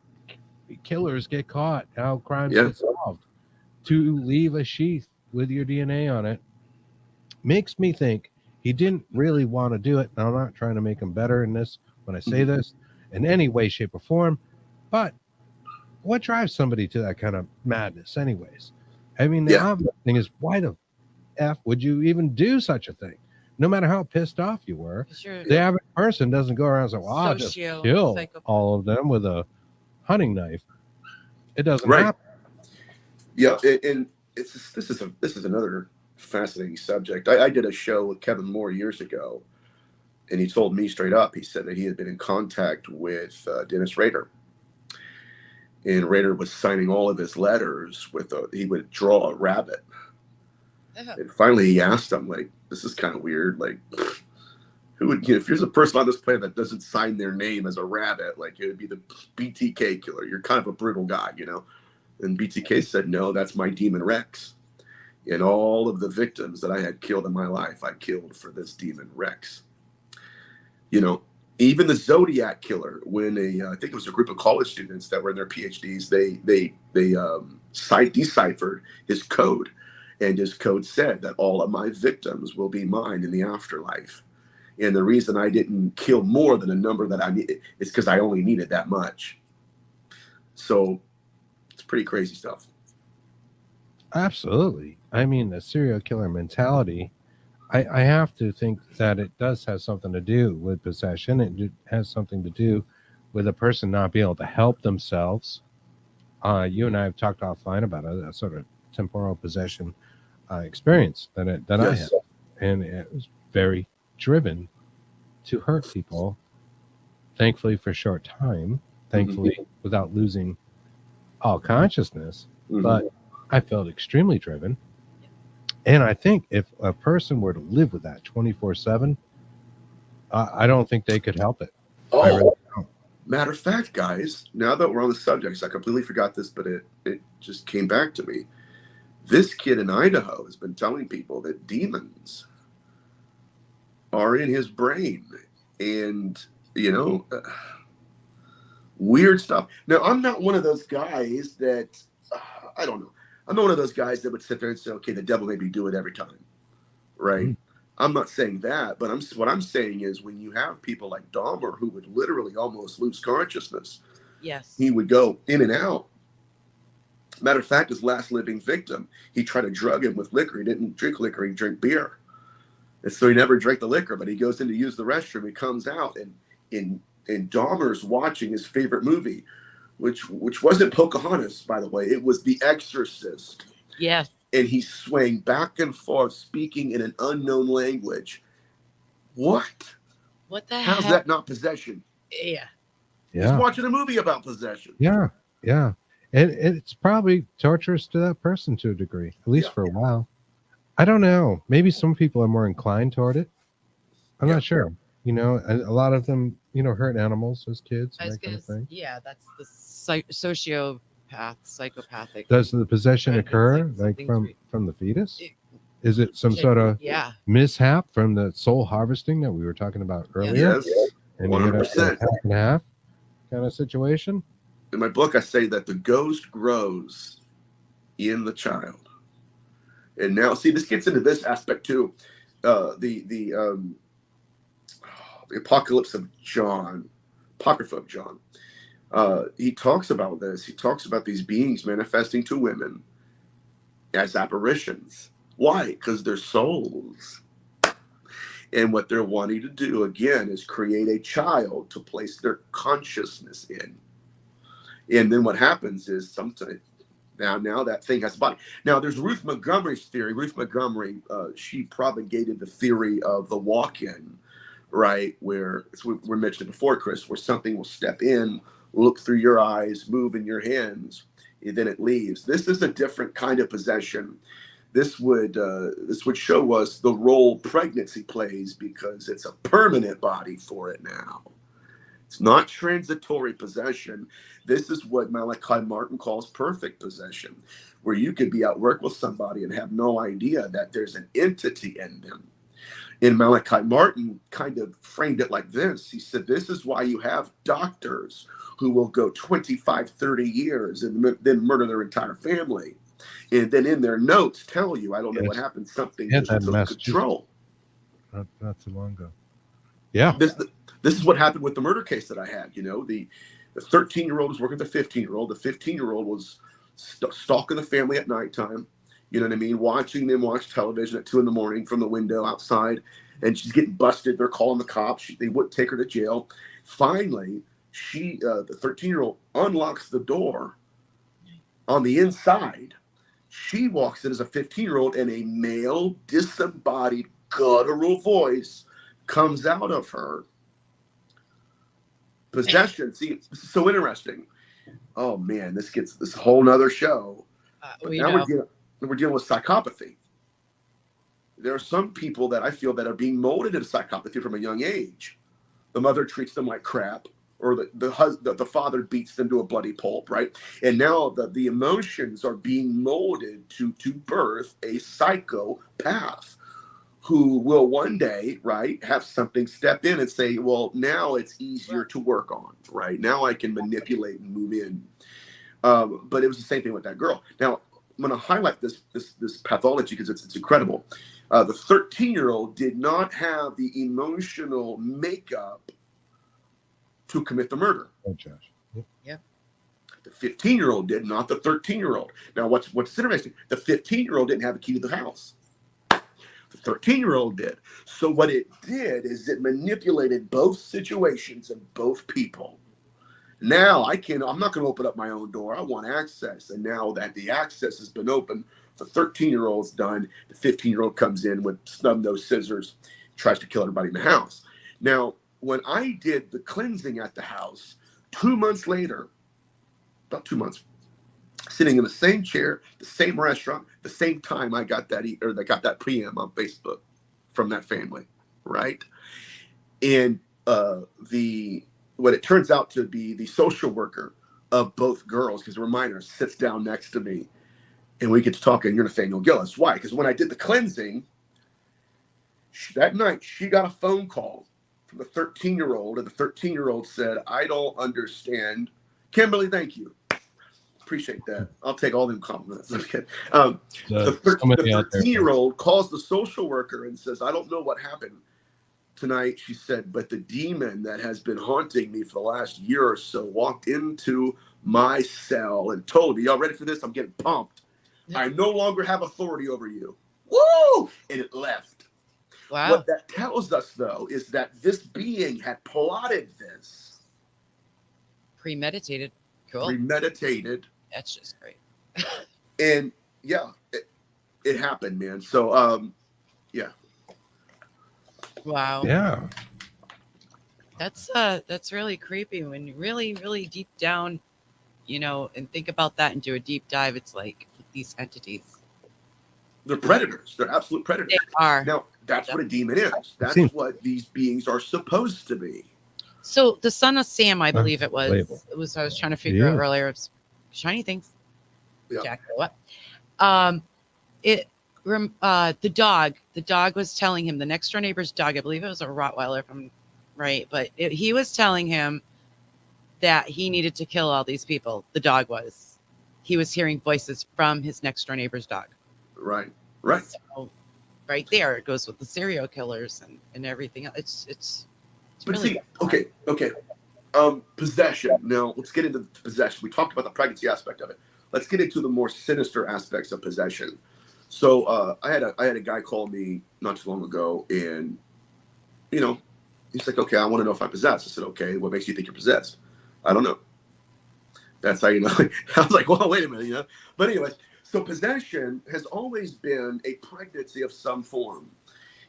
killers get caught, how crimes get solved. To leave a sheath with your DNA on it makes me think he didn't really want to do it. Now, I'm not trying to make him better in this when I say this in any way, shape, or form, but what drives somebody to that kind of madness anyways? I mean, the obvious thing is, why the F would you even do such a thing? No matter how pissed off you were, the average person doesn't go around and say, well, I'll just kill all of them with a hunting knife. It doesn't happen. Yeah, and this is another fascinating subject. I did a show with Kevin Moore years ago, and he told me straight up, he said that he had been in contact with Dennis Rader. And Rader was signing all of his letters he would draw a rabbit. And finally he asked him, like, this is kind of weird. Like, who would, if there's a person on this planet that doesn't sign their name as a rabbit, like it would be the BTK killer. You're kind of a brutal guy, And BTK said, no, that's my demon Rex. And all of the victims that I had killed in my life, I killed for this demon Rex. Even the Zodiac killer, when I think it was a group of college students that were in their PhDs, they deciphered his code. And his code said that all of my victims will be mine in the afterlife. And the reason I didn't kill more than a number that I needed is because I only needed that much. So it's pretty crazy stuff. Absolutely. I mean, the serial killer mentality, I have to think that it does have something to do with possession. It has something to do with a person not being able to help themselves. You and I have talked offline about a sort of temporal possession experience that I had. And it was very driven to hurt people, thankfully for a short time, without losing all consciousness. But I felt extremely driven. And I think if a person were to live with that 24/7, I don't think they could help it. I really don't. Matter of fact, guys, now that we're on the subject, I completely forgot this, but it just came back to me. This kid in Idaho has been telling people that demons are in his brain and, weird stuff. Now, I'm not one of those guys that, I don't know. I'm not one of those guys that would sit there and say, okay, the devil made me do it every time, right? I'm not saying that, but what I'm saying is when you have people like Dahmer who would literally almost lose consciousness, he would go in and out. Matter of fact, his last living victim, he tried to drug him with liquor. He didn't drink liquor, he drank beer. And so he never drank the liquor, but he goes in to use the restroom. He comes out, and Dahmer's watching his favorite movie, which wasn't Pocahontas, by the way. It was The Exorcist. Yes. And he's swaying back and forth, speaking in an unknown language. What? What the How's heck? that not possession? Yeah. He's watching a movie about possession. Yeah. And it's probably torturous to that person to a degree, at least for a while. I don't know. Maybe some people are more inclined toward it. I'm not sure. A lot of them, hurt animals as kids. And that kind of thing. Yeah, that's the psychopathic. Does the possession occur from the fetus? Is it some sort of mishap from the soul harvesting that we were talking about earlier? Yes, and 100%. Half and half kind of situation. In my book, I say that the ghost grows in the child. And now, see, this gets into this aspect too. The Apocalypse of John, Apocrypha of John. He talks about this. He talks about these beings manifesting to women as apparitions. Why? Because they're souls. And what they're wanting to do, again, is create a child to place their consciousness in. And then what happens is sometimes, now that thing has a body. Now, there's Ruth Montgomery's theory. Ruth Montgomery, she propagated the theory of the walk-in, right? Where we mentioned it before, Chris, where something will step in, look through your eyes, move in your hands, then it leaves. This is a different kind of possession. This would show us the role pregnancy plays, because it's a permanent body for it now. It's not transitory possession. This is what Malachi Martin calls perfect possession, where you could be at work with somebody and have no idea that there's an entity in them. And Malachi Martin kind of framed it like this. He said, this is why you have doctors who will go 25, 30 years and then murder their entire family. And then in their notes tell you, I don't know what happened, something just took control. Not too long ago. Yeah. This is what happened with the murder case that I had. You know, the 13-year-old was working with the 15-year-old. The 15-year-old was stalking the family at nighttime. You know what I mean? Watching them watch television at 2 a.m. from the window outside. And she's getting busted. They're calling the cops. They wouldn't take her to jail. Finally, the 13-year-old unlocks the door on the inside. She walks in as a 15-year-old, and a male, disembodied, guttural voice comes out of her. Possession. See, this is so interesting. Oh man, this gets this whole nother show. Now we're dealing with psychopathy. There are some people that I feel that are being molded into psychopathy from a young age. The mother treats them like crap, or the father beats them to a bloody pulp, right? And now the emotions are being molded to birth a psychopath who will one day, right, have something step in and say, well, now it's easier to work on, right? Now I can manipulate and move in. But it was the same thing with that girl. Now, I'm going to highlight this pathology because it's incredible. The 13-year-old did not have the emotional makeup to commit the murder. Oh, Josh. Yeah. The 15-year-old did, not the 13-year-old. Now, what's interesting, the 15-year-old didn't have the key to the house. The 13-year-old did. So what it did is it manipulated both situations and both people. Now I'm not going to open up my own door. I want access. And now that the access has been opened, the 13-year-old's done. The 15-year-old comes in with snub-nosed scissors, tries to kill everybody in the house. Now, when I did the cleansing at the house, 2 months later, about 2 months, sitting in the same chair, the same restaurant, the same time I got that PM on Facebook from that family, right? And what it turns out to be the social worker of both girls, because we're minors, sits down next to me, and we get to talk, and you're Nathaniel Gillis. Why? Because when I did the cleansing, that night she got a phone call from the 13-year-old, and the 13-year-old said, I don't understand. Kimberly, thank you. Appreciate that. I'll take all them compliments. Okay. The 13-year-old calls the social worker and says, I don't know what happened tonight. She said, but the demon that has been haunting me for the last year or so walked into my cell and told me, y'all ready for this? I'm getting pumped. I no longer have authority over you. Woo! And it left. Wow. What that tells us, though, is that this being had plotted this. Premeditated. Cool. Premeditated. That's just great. And yeah, it happened, man. So, yeah. Wow. Yeah. That's really creepy when you really, really deep down, and think about that and do a deep dive. It's like these entities. They're predators. They're absolute predators. They are. Now, that's what a demon is. That's what these beings are supposed to be. So the son of Sam, I believe it was. Label. It was. I was trying to figure out earlier. It's shiny things. Yeah. Jack, what? The dog was telling him, the next door neighbor's dog, I believe it was a Rottweiler, if I'm right, but he was telling him that he needed to kill all these people. The dog was. He was hearing voices from his next door neighbor's dog. Right. So, right there, it goes with the serial killers and everything. It's but really see, okay. Possession. Now, let's get into possession. We talked about the pregnancy aspect of it. Let's get into the more sinister aspects of possession. So I had a guy call me not too long ago, and he's like, okay, I want to know if I'm possessed. I said, okay, what makes you think you're possessed? I don't know. That's how you know. I was like, well, wait a minute, But anyway, so possession has always been a pregnancy of some form,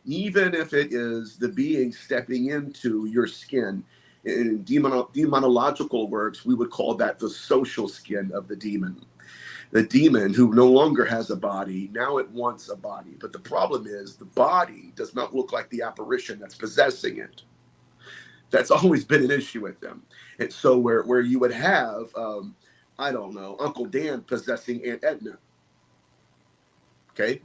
even if it is the being stepping into your skin. In demonological works, we would call that the social skin of the demon. the demon who no longer has a body, now it wants a body. But the problem is the body does not look like the apparition that's possessing it. That's always been an issue with them. And so where you would have, I don't know, Uncle Dan possessing Aunt Edna. Okay?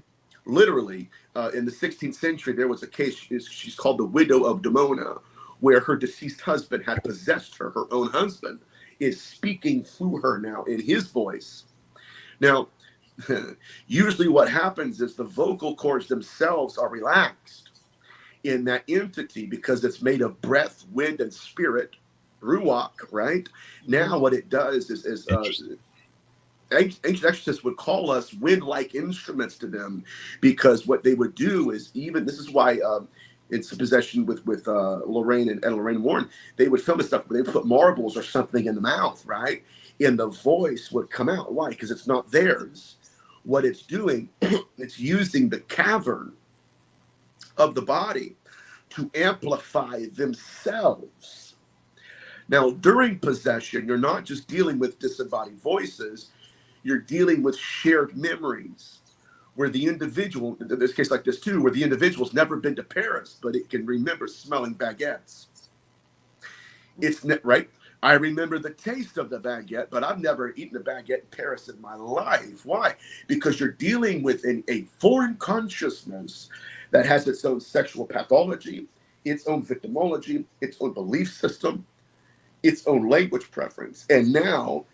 Literally, in the 16th century, there was a case, she's called the Widow of Demona, where her deceased husband had possessed her. Her own husband is speaking through her now in his voice. Now, usually what happens is the vocal cords themselves are relaxed in that entity because it's made of breath, wind, and spirit, ruach, right? Now what it does is ancient exorcists would call us wind-like instruments to them, because what they would do is, even this is why it's a possession with Lorraine and Lorraine Warren, they would film this stuff where they would put marbles or something in the mouth, right? And the voice would come out. Why? Because it's not theirs. What it's doing, it's using the cavern of the body to amplify themselves. Now, during possession, you're not just dealing with disembodied voices, you're dealing with shared memories, where the individual, in this case like this too, where the individual's never been to Paris, but it can remember smelling baguettes. It's right. I remember the taste of the baguette, but I've never eaten a baguette in Paris in my life. Why? Because you're dealing with a foreign consciousness that has its own sexual pathology, its own victimology, its own belief system, its own language preference. And now,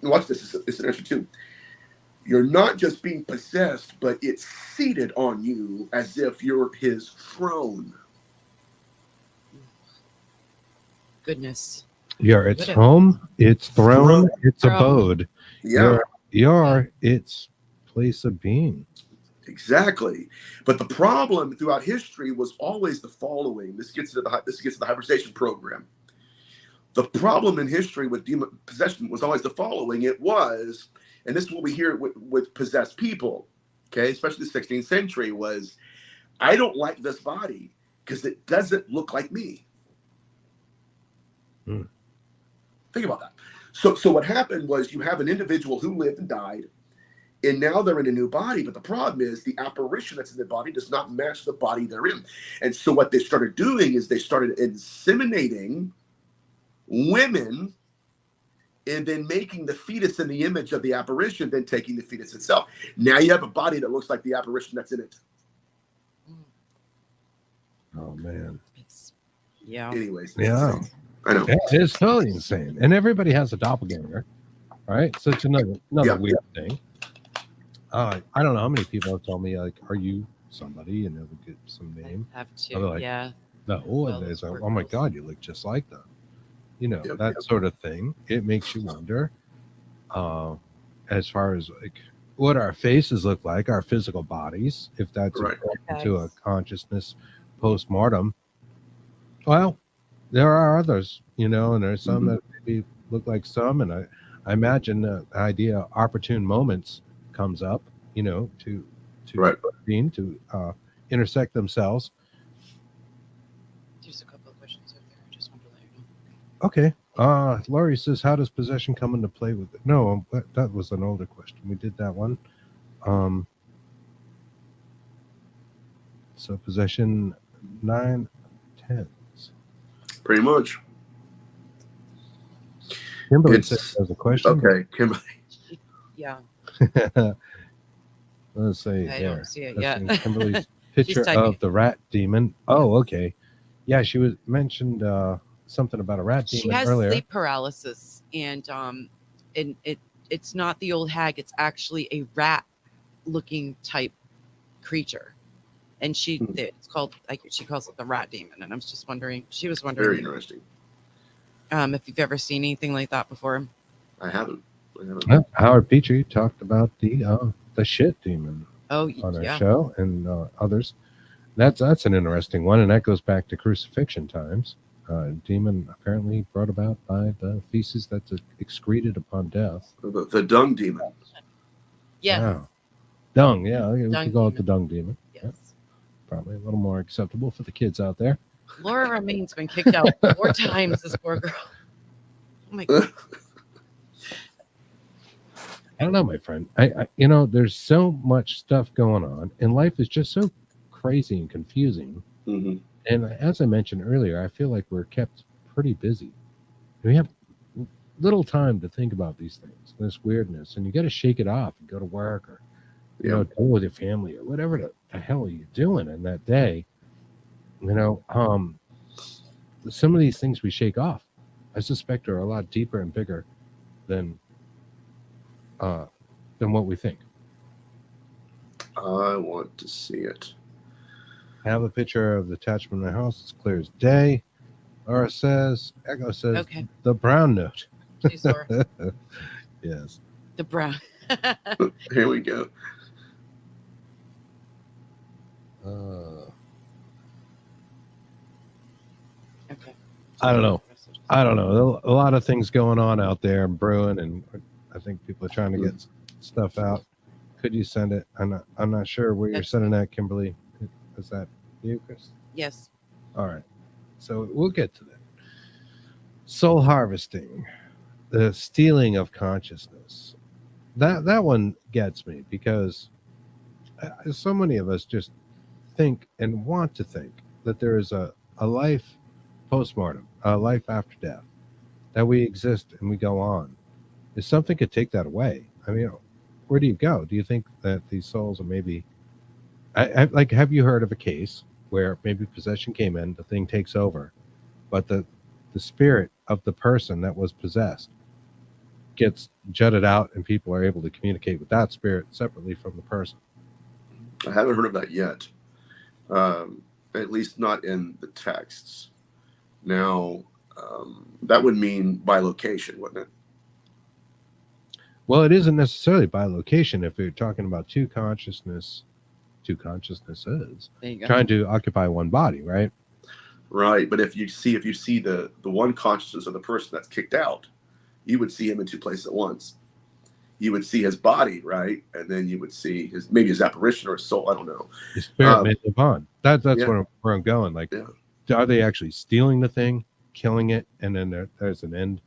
watch this, it's an interesting too. You're not just being possessed, but it's seated on you as if you're his throne. Goodness. You're its home, its throne, its abode. Yeah. You're its place of being. Exactly. But the problem throughout history was always the following. This gets to the hybridization program. The problem in history with demon possession was always the following. It was, and this is what we hear with possessed people, okay, especially the 16th century, was, I don't like this body because it doesn't look like me. Think about that. So what happened was, you have an individual who lived and died, and now they're in a new body. But the problem is the apparition that's in the body does not match the body they're in. And so what they started doing is they started inseminating women and then making the fetus in the image of the apparition, then taking the fetus itself. Now you have a body that looks like the apparition that's in it. Oh, man. Yeah. Anyways. Yeah. I know. It's totally insane. And everybody has a doppelganger, right? So it's another weird thing. I don't know how many people have told me, like, are you somebody? And they'll get some name. I have to, like, yeah. No, like, oh my God, you look just like them. You know, that sort of thing. It makes you wonder, as far as like what our faces look like, our physical bodies, if that's important to a consciousness post-mortem. Well, there are others, you know, and there's some that maybe look like some, and I imagine the idea of opportune moments comes up, you know, to intersect themselves. There's a couple of questions over there. I just wanted to let you know. Okay. Laurie says, how does possession come into play with it? No, that was an older question. We did that one. So possession 9 10s. Pretty much. Kimberly says there's a question. Okay, Kimberly. Yeah. Let's see. I don't see it yet. Kimberly's picture of the rat demon. Oh, okay. Yeah, she was mentioned something about a rat demon earlier. She has sleep paralysis, and it's not the old hag. It's actually a rat-looking type creature, and it's called, like, she calls it the rat demon. And I was just wondering. She was wondering. Very interesting. If you've ever seen anything like that before. I haven't. Howard Petrie talked about the shit demon on our show, and others. That's an interesting one, and that goes back to crucifixion times. Demon apparently brought about by the feces that's excreted upon death. The dung demon. Yes. Yeah. Dung, yeah. We could call it the dung demon. Yes. Yeah. Probably a little more acceptable for the kids out there. Laura Remaine's been kicked out 4 times, this poor girl. Oh my God. I don't know, my friend. There's so much stuff going on, and life is just so crazy and confusing. Mm-hmm. And as I mentioned earlier, I feel like we're kept pretty busy. We have little time to think about these things, this weirdness, and you got to shake it off and go to work or deal with your family or whatever the hell are you doing in that day. Some of these things we shake off, I suspect, are a lot deeper and bigger than what we think. I want to see it. I have a picture of the attachment in my house. It's clear as day. Laura says, Echo says, Okay. the brown note. Jeez, Laura. Yes. The brown. Here we go. Okay. I don't know. A lot of things going on out there and brewing, and I think people are trying to get stuff out. Could you send it? I'm not sure where you're sending that, Kimberly. Is that you, Chris? Yes. All right. So we'll get to that. Soul harvesting, the stealing of consciousness. That one gets me because so many of us just think and want to think that there is a life postmortem, a life after death, that we exist and we go on. If something could take that away, I mean, where do you go? Do you think that these souls are maybe like, have you heard of a case where maybe possession came in, the thing takes over, but the spirit of the person that was possessed gets jutted out and people are able to communicate with that spirit separately from the person? I haven't heard of that yet. At least not in the texts. Now, that would mean by location, wouldn't it? Well, it isn't necessarily by location if you're talking about two consciousnesses trying to occupy one body, right? Right, but if you see the one consciousness of the person that's kicked out, you would see him in two places at once. You would see his body, right, and then you would see maybe his apparition or his soul. I don't know. His spirit may live on. That's where I'm going. Like, are they actually stealing the thing, killing it, and then there's an end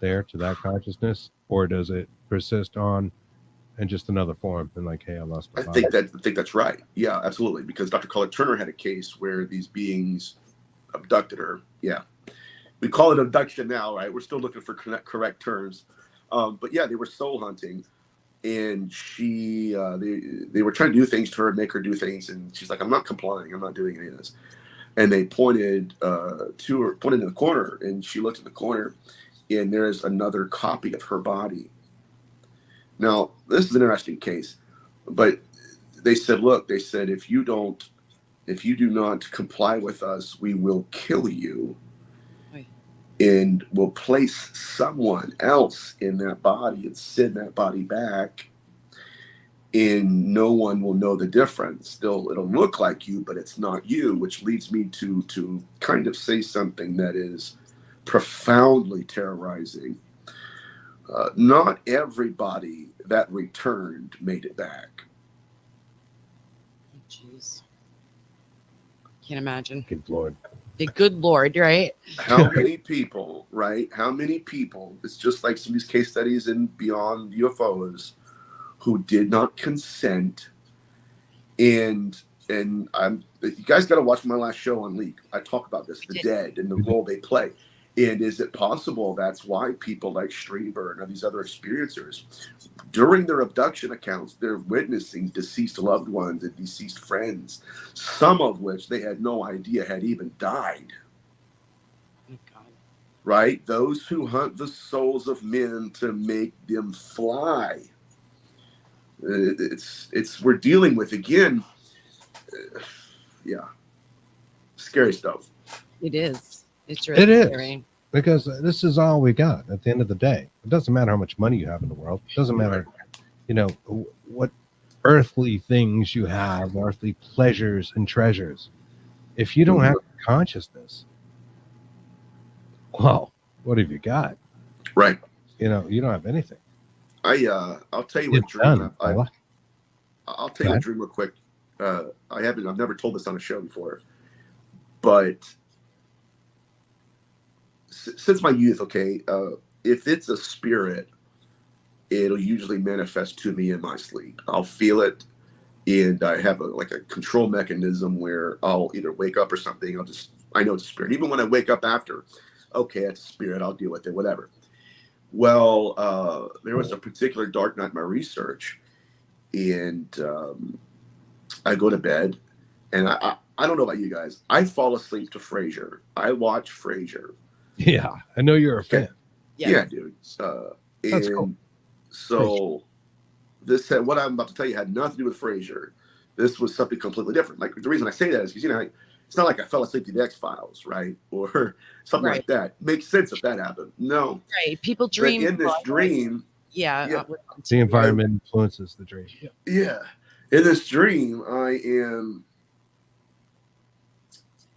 there to that consciousness, or does it persist on in just another form and like, hey, I lost my body? I think that's right. Yeah, absolutely. Because Dr. Colin Turner had a case where these beings abducted her. Yeah, we call it abduction now, right? We're still looking for correct terms, but yeah, they were soul hunting, and she they were trying to do things to her, make her do things, and she's like, I'm not complying. I'm not doing any of this. And they pointed to her, pointed in the corner, and she looked in the corner, and there's another copy of her body. Now, this is an interesting case, but they said, look, if you do not comply with us, we will kill you. Right. And we'll place someone else in that body and send that body back, and no one will know the difference. It'll look like you, but it's not you, which leads me to kind of say something that is profoundly terrorizing. Not everybody that returned made it back. Jeez. Can't imagine. Good Lord. The good Lord, right? How many people, right? How many people, it's just like some of these case studies in Beyond UFOs, who did not consent. And you guys got to watch my last show on Leak. I talk about this, the dead and the role they play. And is it possible that's why people like Strieber and these other experiencers, during their abduction accounts, they're witnessing deceased loved ones and deceased friends, some of which they had no idea had even died. Oh, God. Right? Those who hunt the souls of men to make them fly. We're dealing with, again, scary stuff. It is. It's really scary. Because this is all we got at the end of the day. It doesn't matter how much money you have in the world. It doesn't matter, what earthly things you have, earthly pleasures and treasures. If you don't have consciousness, well, what have you got? Right. You don't have anything. I'll tell you what dream. I'll tell you a dream real quick. I've never told this on a show before, but since my youth, if it's a spirit it'll usually manifest to me in my sleep. I'll feel it, and I have a control mechanism where I'll either wake up or something. I know it's a spirit. Even when I wake up after, okay, it's a spirit, I'll deal with it, whatever. Well, there was a particular dark night in my research, and I go to bed, and I don't know about you guys. I fall asleep to Frasier. I watch Frasier. Yeah, I know you're a fan. Yeah, dude. That's cool. So what I'm about to tell you had nothing to do with Frasier. This was something completely different. Like, the reason I say that is because, it's not like I fell asleep to the X-Files, right? Or something like that. Makes sense if that happened. No. Right. People dream. But in this dream. Yeah. The environment influences the dream. Yeah. In this dream, I am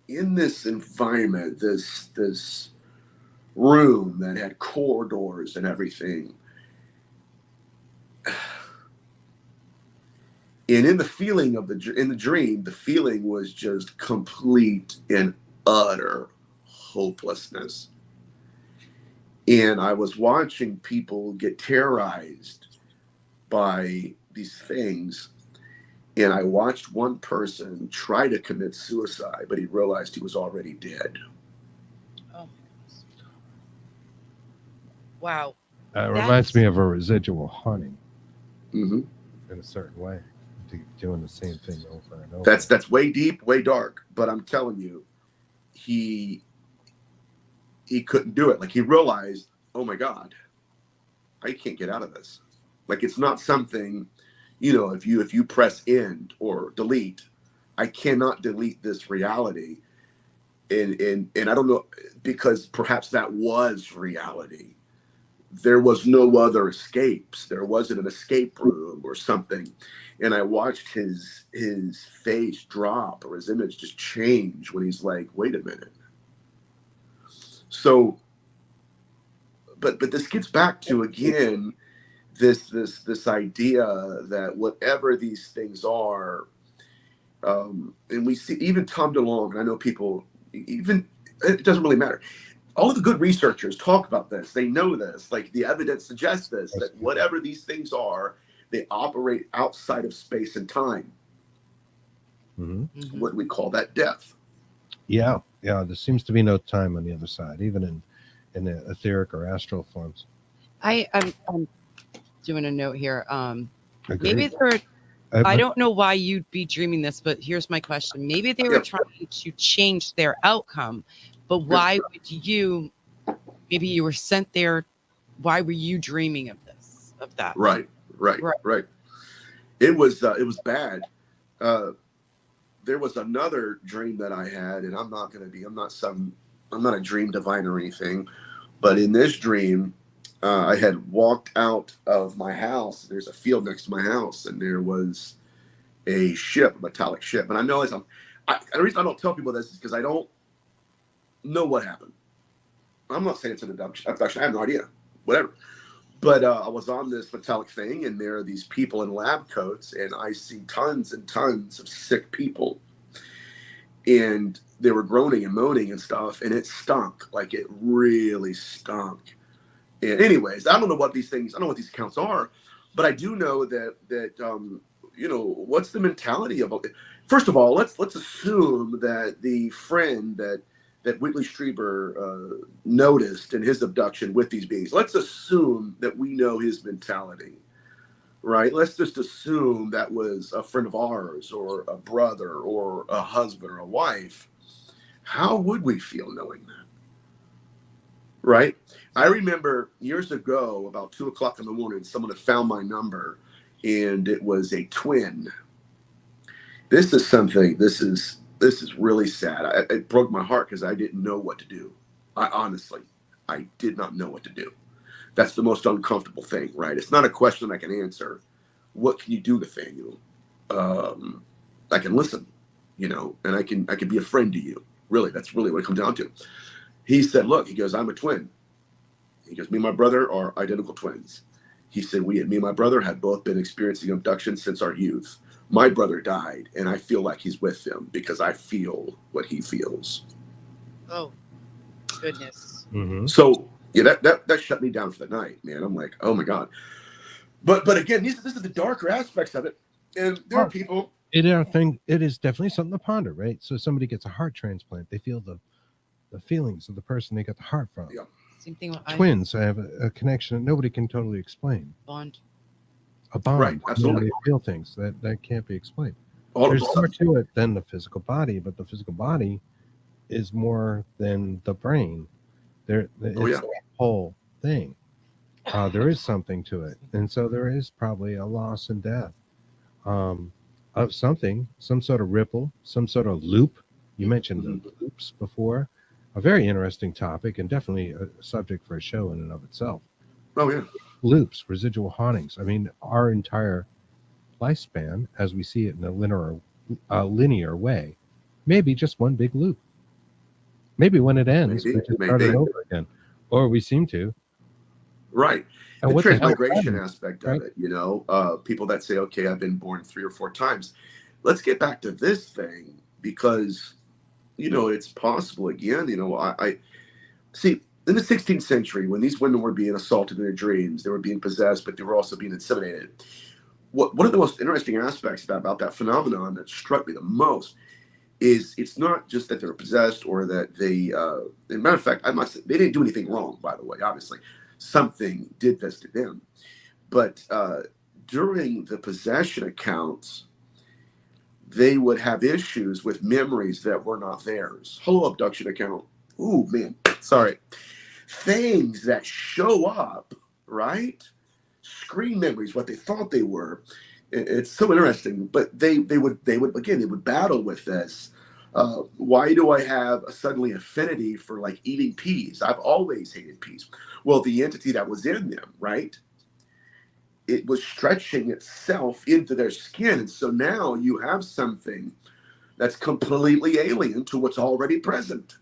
in this environment, this room that had corridors and everything. And in the feeling in the dream, the feeling was just complete and utter hopelessness. And I was watching people get terrorized by these things. And I watched one person try to commit suicide, but he realized he was already dead. Oh. Wow. It reminds me of a residual haunting in a certain way. Doing the same thing over and over. That's way deep, way dark. But I'm telling you, he couldn't do it. Like, he realized, oh my God, I can't get out of this. Like, it's not something, if you press end or delete, I cannot delete this reality. And I don't know, because perhaps that was reality. There was no other escapes. There wasn't an escape room or something. And I watched his face drop, or his image just change when he's like, wait a minute. So, but this gets back to, again, this idea that whatever these things are, and we see even Tom DeLonge, and I know people, even, it doesn't really matter. All of the good researchers talk about this. They know this. Like, the evidence suggests this, that whatever these things are, they operate outside of space and time. What we call that death. Yeah. There seems to be no time on the other side, even in the etheric or astral forms. I'm doing a note here. Maybe I don't know why you'd be dreaming this, but here's my question. Maybe they were trying to change their outcome, but why would you? Maybe you were sent there. Why were you dreaming of that? Right. It was bad. There was another dream that I had, and I'm not a dream divine or anything, but in this dream, I had walked out of my house. There's a field next to my house, and there was a metallic ship. And I know the reason I don't tell people this is because I don't know what happened. I'm not saying it's an abduction. I have no idea. Whatever. But I was on this metallic thing, and there are these people in lab coats, and I see tons and tons of sick people. And they were groaning and moaning and stuff, and it stunk. Like, it really stunk. And anyways, I don't know what these accounts are, but I do know that what's the mentality about it? First of all, let's assume that the friend that Whitley Strieber noticed in his abduction with these beings, let's assume that we know his mentality, right? Let's just assume that was a friend of ours, or a brother, or a husband, or a wife. How would we feel knowing that? Right? I remember years ago, about 2:00 in the morning, someone had found my number, and it was a twin. This is really sad. It broke my heart because I didn't know what to do. I did not know what to do. That's the most uncomfortable thing, right? It's not a question I can answer. What can you do, Nathaniel? I can listen, and I can be a friend to you. Really, that's really what it comes down to. He said, look, he goes, I'm a twin. He goes, me and my brother are identical twins. He said, me and my brother had both been experiencing abduction since our youth. My brother died, and I feel like he's with him because I feel what he feels. Oh, goodness. Mm-hmm. So, yeah, that shut me down for the night, man. I'm like, oh my God. But again, this is the darker aspects of it, and there are people. It is definitely something to ponder, right? So somebody gets a heart transplant, they feel the feelings of the person they got the heart from. Yeah. Same thing with Twins have a connection that nobody can totally explain. bond. A bond. Right, absolutely. They feel things that can't be explained. All There's of more to it than the physical body, but the physical body is more than the brain. It's a whole thing. There is something to it, and so there is probably a loss and death of something, some sort of ripple, some sort of loop. You mentioned the loops before. A very interesting topic, and definitely a subject for a show in and of itself. Oh yeah, loops, residual hauntings. I mean, our entire lifespan, as we see it in a linear way, maybe just one big loop. Maybe when it ends, we just start it over again, or we seem to. Right. And the transmigration aspect of it, people that say, okay, I've been born 3 or 4 times. Let's get back to this thing, because, it's possible again. I see in the 16th century, when these women were being assaulted in their dreams, they were being possessed, but they were also being inseminated. One of the most interesting aspects about that phenomenon that struck me the most is it's not just that they're possessed or that they, as a matter of fact, I must say, they didn't do anything wrong, by the way, obviously. Something did this to them. But during the possession accounts, they would have issues with memories that were not theirs. Whole abduction account. Ooh, man, sorry. Things that show up, right? Screen memories, what they thought they were. It's so interesting. But they would battle with this. Why do I have a suddenly affinity for like eating peas? I've always hated peas. Well, the entity that was in them, right? It was stretching itself into their skin. And so now you have something that's completely alien to what's already present.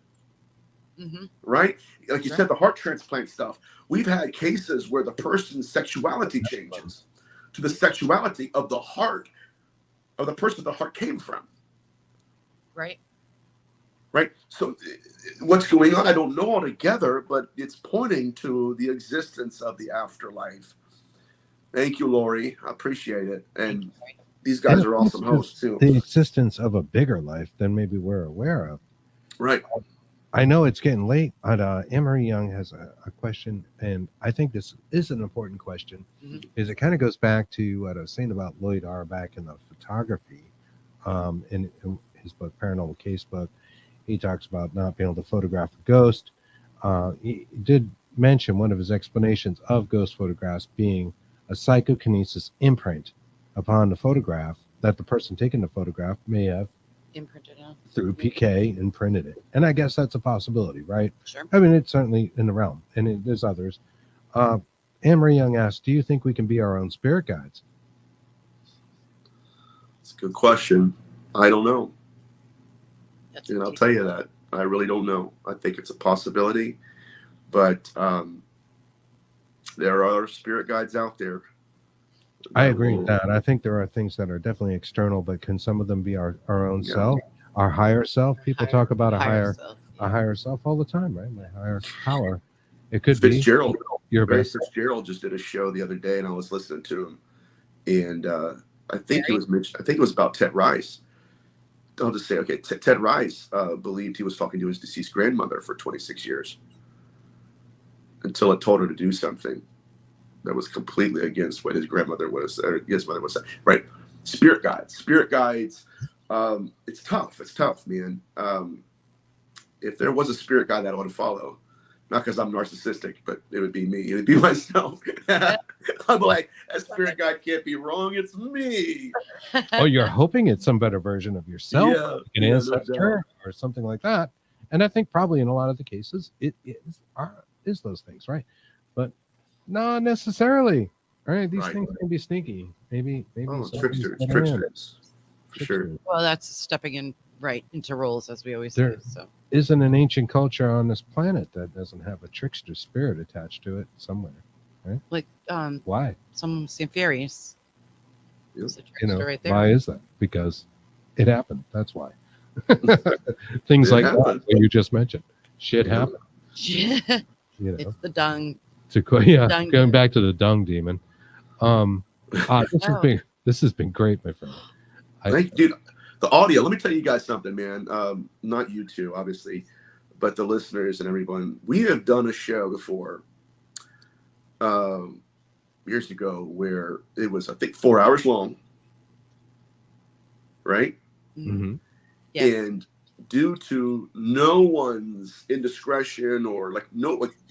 Mm-hmm. Right? Like you said, the heart transplant stuff. We've had cases where the person's sexuality changes to the sexuality of the heart of the person the heart came from. Right. Right. So what's going on? I don't know altogether, but it's pointing to the existence of the afterlife. Thank you, Lori. I appreciate it. And these guys are awesome hosts too. The existence of a bigger life than maybe we're aware of. Right. I know it's getting late, but Anne-Marie Young has a question, and I think this is an important question, because it kind of goes back to what I was saying about Lloyd Auerbach and the photography. In his book, Paranormal Casebook, he talks about not being able to photograph a ghost. He did mention one of his explanations of ghost photographs being a psychokinesis imprint upon the photograph that the person taking the photograph may have imprinted out through PK and printed it. And I guess that's a possibility, right? Sure. I mean, it's certainly in the realm, and there's others. Anne-Marie Young asked, do you think we can be our own spirit guides? It's a good question. I don't know. And I'll tell you that. I really don't know. I think it's a possibility, but there are spirit guides out there. I agree with that. I think there are things that are definitely external, but can some of them be our own self, our higher self? People talk about a higher self all the time, right? My higher power. It could Fitzgerald, be your best. Fitzgerald just did a show the other day, and I was listening to him, and I think it was about Ted Rice. I'll just say, okay, Ted Rice believed he was talking to his deceased grandmother for 26 years until it told her to do something that was completely against what his grandmother was, or his mother was saying. Right. Spirit guides. It's tough, man. If there was a spirit guide that I would follow, not because I'm narcissistic, but it would be me. It would be myself. I'm like, that spirit guide can't be wrong. It's me. Oh, you're hoping it's some better version of yourself, like an ancestor or something like that. And I think probably in a lot of the cases, it is those things, right? But not necessarily. Right? These things can be sneaky. Maybe tricksters. For sure. Well, that's stepping in right into roles, as we always say. So isn't an ancient culture on this planet that doesn't have a trickster spirit attached to it somewhere, right? Like why? Some fairies. Right there. Why is that? Because it happened. That's why. Things like that, what you just mentioned. Shit happened. It's the dung. Going back to the dung demon. This has been great, my friend. Dude, the audio. Let me tell you guys something, man. Not you two, obviously, but the listeners and everyone. We have done a show before, years ago, where it was, I think, 4 hours long, right? Mm-hmm. Yes. And due to no one's indiscretion or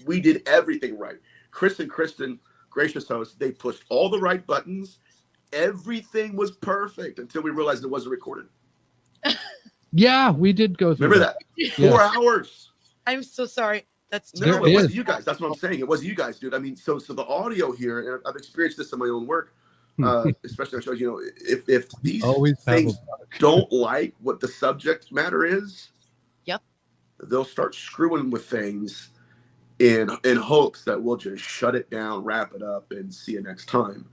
we did everything right. Chris and Kristen, gracious hosts, they pushed all the right buttons. Everything was perfect until we realized it wasn't recorded. Yeah, we did go through. Remember that? 4 hours. I'm so sorry. That's no, it wasn't you guys. That's what I'm saying. It wasn't you guys, dude. I mean, so the audio here, and I've experienced this in my own work, especially on shows. You know, if these things don't like what the subject matter is, yep, they'll start screwing with things in hopes that we'll just shut it down, wrap it up, and see you next time.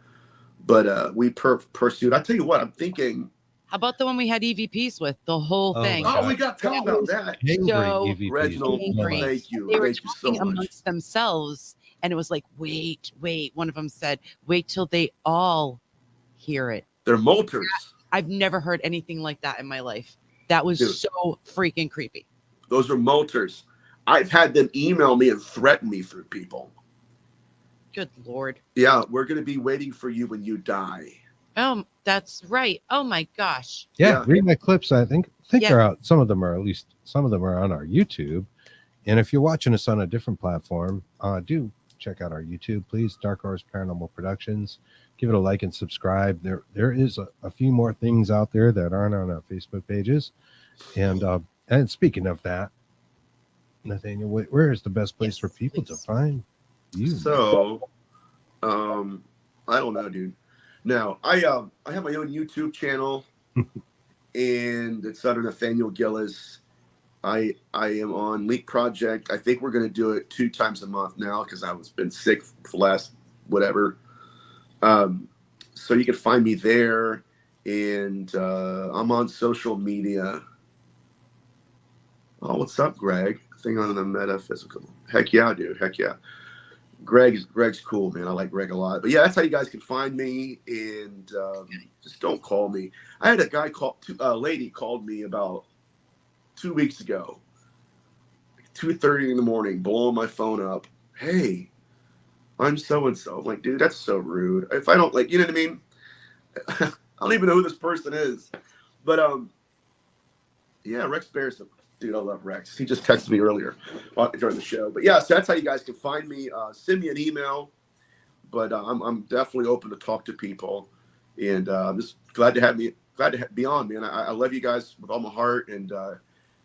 But we pursued. I tell you what, I'm thinking. How about the one we had EVPs with the whole thing? Oh, we got to tell about that. So Reginald, thank you. They were thank talking you so amongst themselves, and it was like, wait. One of them said, wait till they all hear it. They're molters. I've never heard anything like that in my life. That was so freaking creepy. Those are molters. I've had them email me and threaten me through people. Good Lord. Yeah, we're going to be waiting for you when you die. Oh, that's right. Oh my gosh. Yeah. Read my clips. I think they're out. Some of them are on our YouTube. And if you're watching us on a different platform, do check out our YouTube, please. Dark Horse Paranormal Productions. Give it a like and subscribe. There is a few more things out there that aren't on our Facebook pages. And speaking of that, Nathaniel, where is the best place for people to find you? So, I don't know, dude. Now, I have my own YouTube channel, and it's under Nathaniel Gillis. I am on Leak Project. I think we're going to do it 2 times a month now because I was been sick for the last whatever. So you can find me there, and I'm on social media. Oh, what's up, Greg? Thing on the metaphysical. Heck yeah, dude. Heck yeah. Greg's cool, man. I like Greg a lot. But yeah, that's how you guys can find me. And just don't call me. I had a lady called me about 2 weeks ago, 2:30 in the morning, blowing my phone up. Hey, I'm so and so. I'm like, dude, that's so rude. If I don't you know what I mean? I don't even know who this person is. But yeah, Rex Bears. Dude, I love Rex. He just texted me earlier during the show. But yeah, so that's how you guys can find me. Send me an email. But I'm definitely open to talk to people, and I'm just glad to be on, man. I love you guys with all my heart. And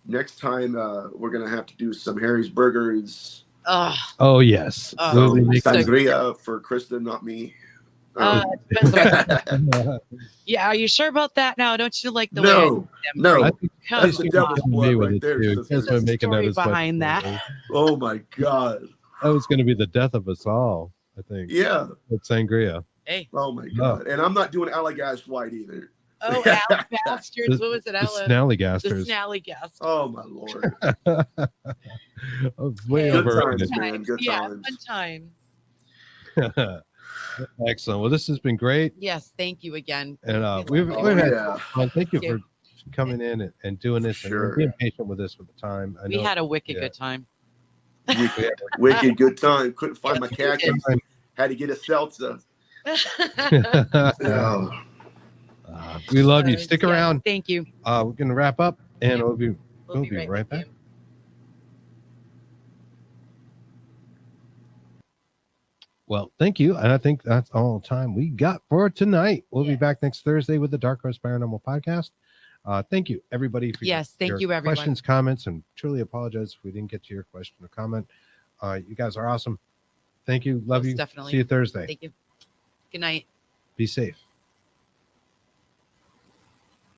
next time we're gonna have to do some Harry's Burgers. Oh yes, sangria for Kristen, not me. Yeah, are you sure about that now? Don't you like the way? No, that's the devil's blood right there. There's a story behind that. Oh my god, that was going to be the death of us all. I think. Yeah, with sangria. Hey. Oh my god, and I'm not doing Allagash White either. Oh, bastards! What was it? The Snallygasters. The Snallygasters. Oh my lord. Good times, man. Good times. Fun times. Excellent. Well, this has been great. Yes, thank you again. And we've had fun. Thank you for coming in and doing this and being patient with us with the time. We had a wicked good time. Wicked good time. Couldn't find my khakis. Had to get a seltzer. We love you. Stick around. Thank you. We're gonna wrap up, and we'll be right back. Well, thank you. And I think that's all the time we got for tonight. We'll be back next Thursday with the Dark Horse Paranormal Podcast. Thank you, everybody, for your everyone. Questions, comments, and truly apologize if we didn't get to your question or comment. You guys are awesome. Thank you. Love you. Definitely. See you Thursday. Thank you. Good night. Be safe.